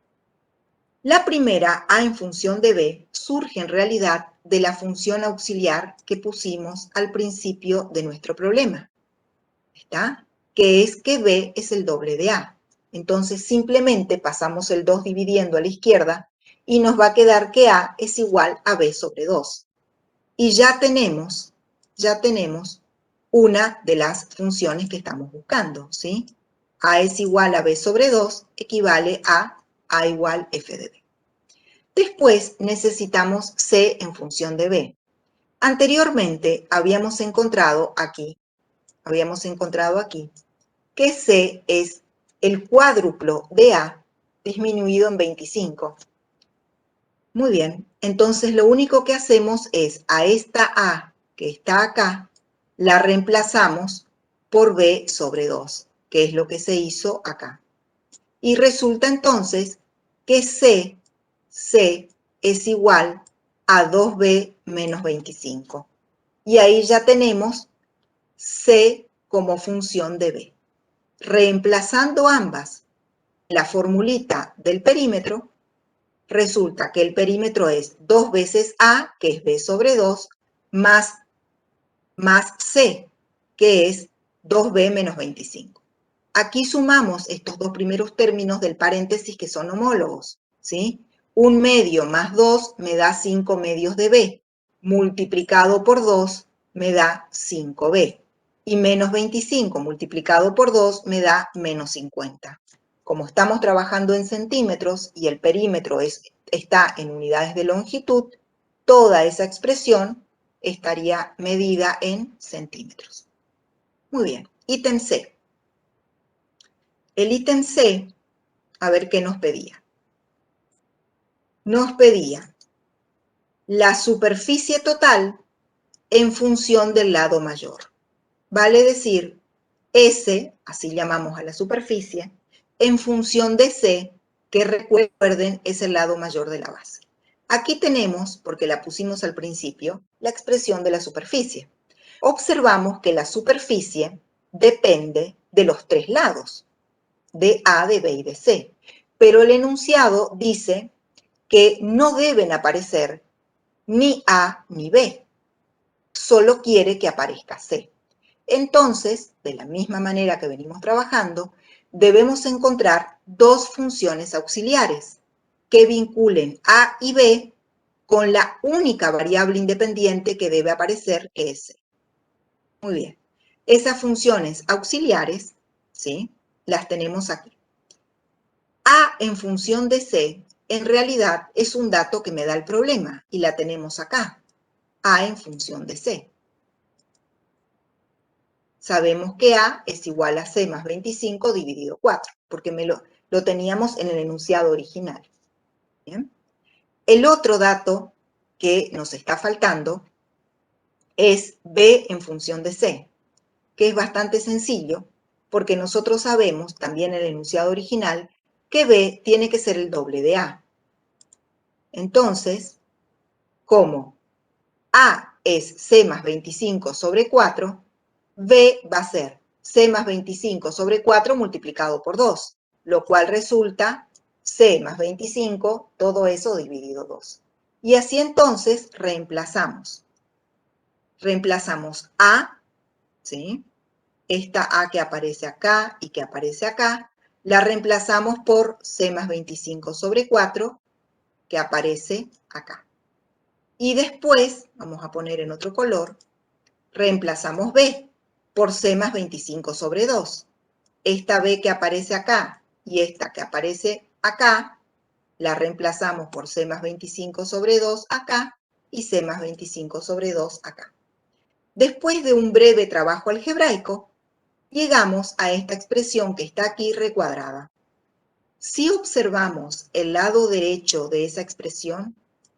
La primera, A en función de B, surge en realidad de la función auxiliar que pusimos al principio de nuestro problema. ¿Está? Que es que B es el doble de A. Entonces simplemente pasamos el 2 dividiendo a la izquierda y nos va a quedar que A es igual a B sobre 2. Y ya tenemos una de las funciones que estamos buscando, ¿sí? A es igual a B sobre 2 equivale a A igual F de B. Después necesitamos C en función de B. Anteriormente habíamos encontrado aquí que C es el cuádruplo de A disminuido en 25. Muy bien, entonces lo único que hacemos es a esta A que está acá, la reemplazamos por B sobre 2, que es lo que se hizo acá. Y resulta entonces que C es igual a 2B menos 25. Y ahí ya tenemos C como función de B. Reemplazando ambas la formulita del perímetro, resulta que el perímetro es 2 veces A, que es B sobre 2, más C, que es 2B menos 25. Aquí sumamos estos dos primeros términos del paréntesis que son homólogos, ¿sí? 1 medio más 2 me da 5 medios de B, multiplicado por 2 me da 5B, y menos 25 multiplicado por 2 me da menos 50. Como estamos trabajando en centímetros y el perímetro está en unidades de longitud, toda esa expresión estaría medida en centímetros. Muy bien, ítem C. El ítem C, a ver qué nos pedía. Nos pedía la superficie total en función del lado mayor. Vale decir, S, así llamamos a la superficie, en función de C, que recuerden es el lado mayor de la base. Aquí tenemos, porque la pusimos al principio, la expresión de la superficie. Observamos que la superficie depende de los tres lados, de A, de B y de C. Pero el enunciado dice que no deben aparecer ni A ni B, solo quiere que aparezca C. Entonces, de la misma manera que venimos trabajando, debemos encontrar dos funciones auxiliares que vinculen A y B con la única variable independiente que debe aparecer, que es C. Muy bien. Esas funciones auxiliares, ¿sí?, las tenemos aquí. A en función de C, en realidad es un dato que me da el problema y la tenemos acá. A en función de C. Sabemos que A es igual a C más 25 dividido 4, porque lo teníamos en el enunciado original. ¿Bien? El otro dato que nos está faltando es B en función de C, que es bastante sencillo, porque nosotros sabemos, también en el enunciado original, que B tiene que ser el doble de A. Entonces, como A es C más 25 sobre 4, B va a ser C más 25 sobre 4 multiplicado por 2, lo cual resulta C más 25, todo eso dividido 2. Y así entonces reemplazamos. Reemplazamos A, ¿sí?, esta A que aparece acá y que aparece acá, la reemplazamos por C más 25 sobre 4, que aparece acá. Y después, vamos a poner en otro color, reemplazamos B por C más 25 sobre 2. Esta B que aparece acá y esta que aparece acá, la reemplazamos por c más 25 sobre 2 acá y c más 25 sobre 2 acá. Después de un breve trabajo algebraico, llegamos a esta expresión que está aquí recuadrada. Si observamos el lado derecho de esa expresión,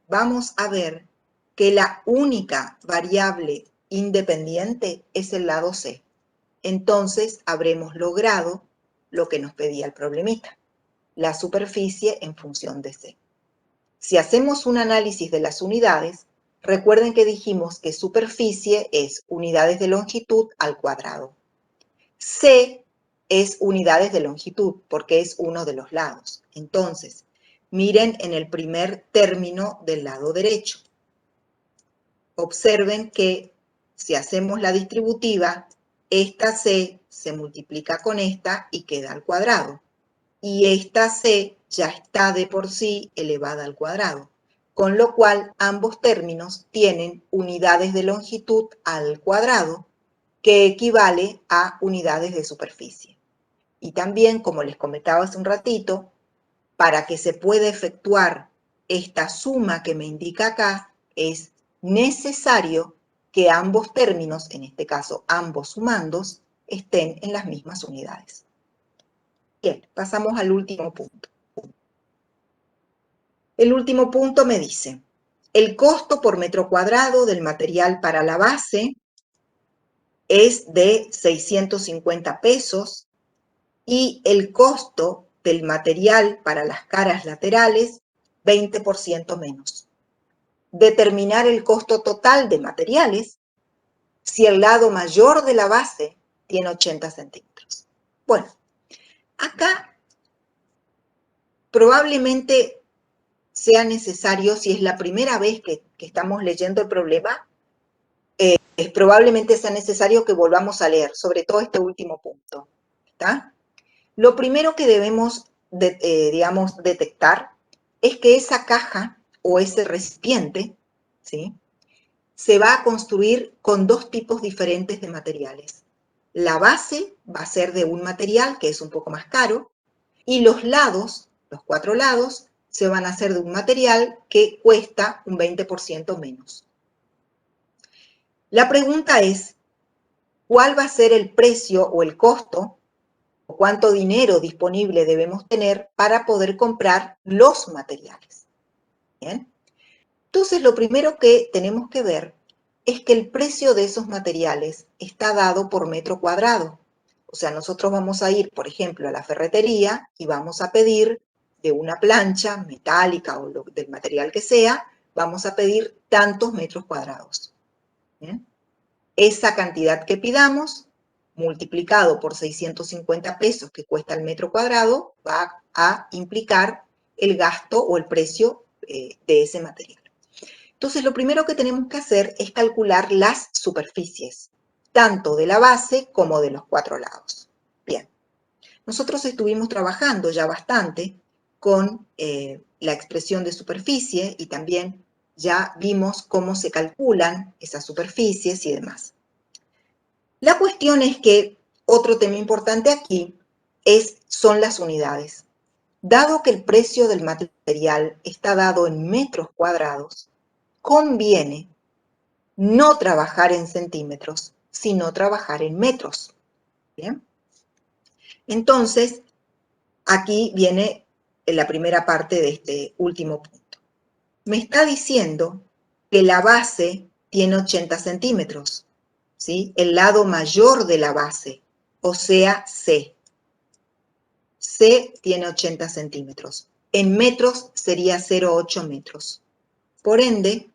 vamos a ver que la única variable independiente es el lado C. Entonces habremos logrado lo que nos pedía el problemita, la superficie en función de C. Si hacemos un análisis de las unidades, recuerden que dijimos que superficie es unidades de longitud al cuadrado. C es unidades de longitud porque es uno de los lados. Entonces, miren en el primer término del lado derecho. Observen que si hacemos la distributiva, esta C se multiplica con esta y queda al cuadrado. Y esta C ya está de por sí elevada al cuadrado, con lo cual ambos términos tienen unidades de longitud al cuadrado, que equivale a unidades de superficie. Y también, como les comentaba hace un ratito, para que se pueda efectuar esta suma que me indica acá, es necesario que ambos términos, en este caso ambos sumandos, estén en las mismas unidades. Bien, pasamos al último punto. El último punto me dice, el costo por metro cuadrado del material para la base es de 650 pesos y el costo del material para las caras laterales, 20% menos. Determinar el costo total de materiales si el lado mayor de la base tiene 80 centímetros. Bueno, acá probablemente sea necesario, si es la primera vez que estamos leyendo el problema, probablemente sea necesario que volvamos a leer, sobre todo este último punto. ¿Está? Lo primero que debemos, digamos, detectar es que esa caja o ese recipiente, ¿sí?, se va a construir con dos tipos diferentes de materiales. La base va a ser de un material que es un poco más caro y los lados, los 4 lados, se van a hacer de un material que cuesta un 20% menos. La pregunta es, ¿cuál va a ser el precio o el costo o cuánto dinero disponible debemos tener para poder comprar los materiales? ¿Bien? Entonces, lo primero que tenemos que ver es que el precio de esos materiales está dado por metro cuadrado. O sea, nosotros vamos a ir, por ejemplo, a la ferretería y vamos a pedir de una plancha metálica o del material que sea, vamos a pedir tantos metros cuadrados. ¿Bien? Esa cantidad que pidamos, multiplicado por 650 pesos que cuesta el metro cuadrado, va a implicar el gasto o el precio de ese material. Entonces, lo primero que tenemos que hacer es calcular las superficies, tanto de la base como de los 4 lados. Bien, nosotros estuvimos trabajando ya bastante con la expresión de superficie y también ya vimos cómo se calculan esas superficies y demás. La cuestión es que otro tema importante aquí son las unidades. Dado que el precio del material está dado en metros cuadrados, conviene no trabajar en centímetros, sino trabajar en metros. ¿Bien? Entonces, aquí viene la primera parte de este último punto. Me está diciendo que la base tiene 80 centímetros, ¿sí? El lado mayor de la base, o sea, C. C tiene 80 centímetros. En metros sería 0,8 metros. Por ende,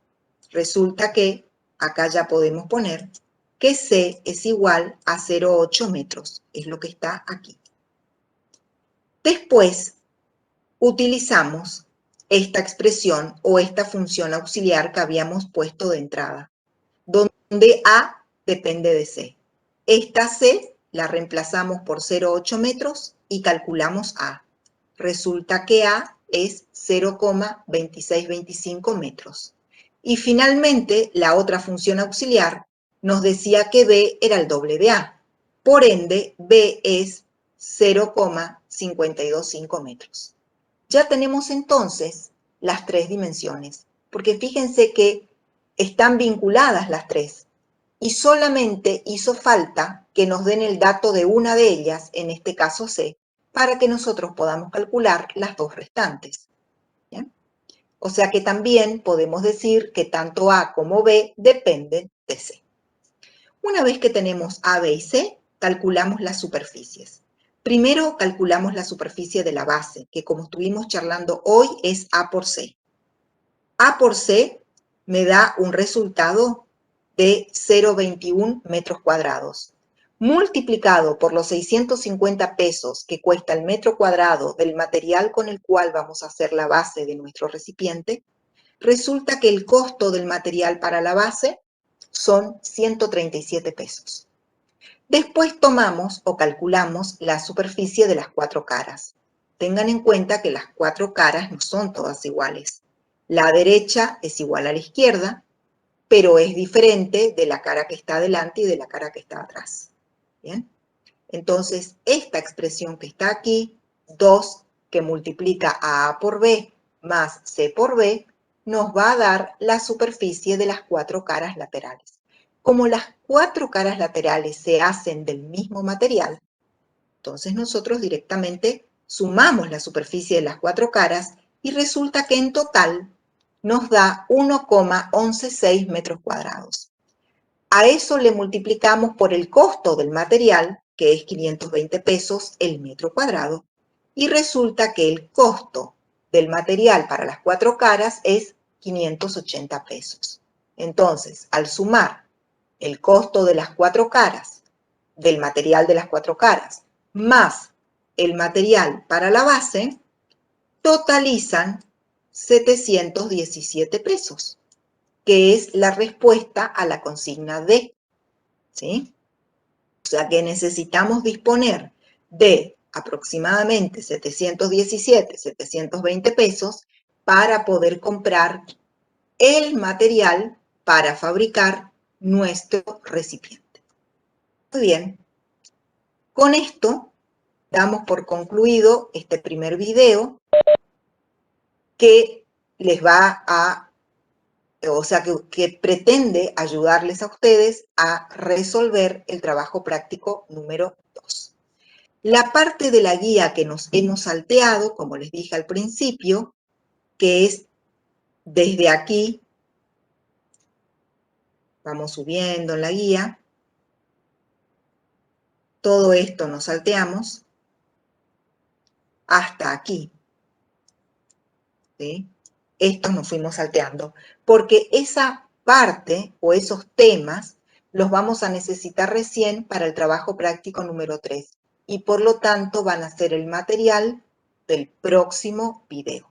resulta que acá ya podemos poner que C es igual a 0,8 metros. Es lo que está aquí. Después, utilizamos esta expresión o esta función auxiliar que habíamos puesto de entrada, donde A depende de C. Esta C la reemplazamos por 0,8 metros y calculamos A. Resulta que A es 0,2625 metros. Y finalmente, la otra función auxiliar nos decía que B era el doble de A. Por ende, B es 0,525 metros. Ya tenemos entonces las tres dimensiones, porque fíjense que están vinculadas las tres y solamente hizo falta que nos den el dato de una de ellas, en este caso C, para que nosotros podamos calcular las dos restantes. ¿Bien? O sea que también podemos decir que tanto A como B dependen de C. Una vez que tenemos A, B y C, calculamos las superficies. Primero calculamos la superficie de la base, que como estuvimos charlando hoy es A por C. A por C me da un resultado de 0,21 metros cuadrados. Multiplicado por los 650 pesos que cuesta el metro cuadrado del material con el cual vamos a hacer la base de nuestro recipiente, resulta que el costo del material para la base son 137 pesos. Después tomamos o calculamos la superficie de las cuatro caras. Tengan en cuenta que las cuatro caras no son todas iguales. La derecha es igual a la izquierda, pero es diferente de la cara que está adelante y de la cara que está atrás. ¿Bien? Entonces, esta expresión que está aquí, 2 que multiplica a A por B más C por B, nos va a dar la superficie de las cuatro caras laterales. Como las cuatro caras laterales se hacen del mismo material, entonces nosotros directamente sumamos la superficie de las cuatro caras y resulta que en total nos da 1,116 metros cuadrados. A eso le multiplicamos por el costo del material, que es 520 pesos el metro cuadrado, y resulta que el costo del material para las cuatro caras es 580 pesos. Entonces, al sumar el costo de las cuatro caras, del material de las cuatro caras, más el material para la base, totalizan 717 pesos, que es la respuesta a la consigna D, ¿sí? O sea que necesitamos disponer de aproximadamente 717, 720 pesos para poder comprar el material para fabricar nuestro recipiente. Muy bien, con esto damos por concluido este primer video que les va a, o sea, que pretende ayudarles a ustedes a resolver el trabajo práctico número 2. La parte de la guía que nos hemos salteado, como les dije al principio, que es desde aquí, vamos subiendo en la guía, todo esto nos salteamos hasta aquí, ¿sí? Estos nos fuimos salteando, porque esa parte o esos temas los vamos a necesitar recién para el trabajo práctico número 3 y por lo tanto van a ser el material del próximo video.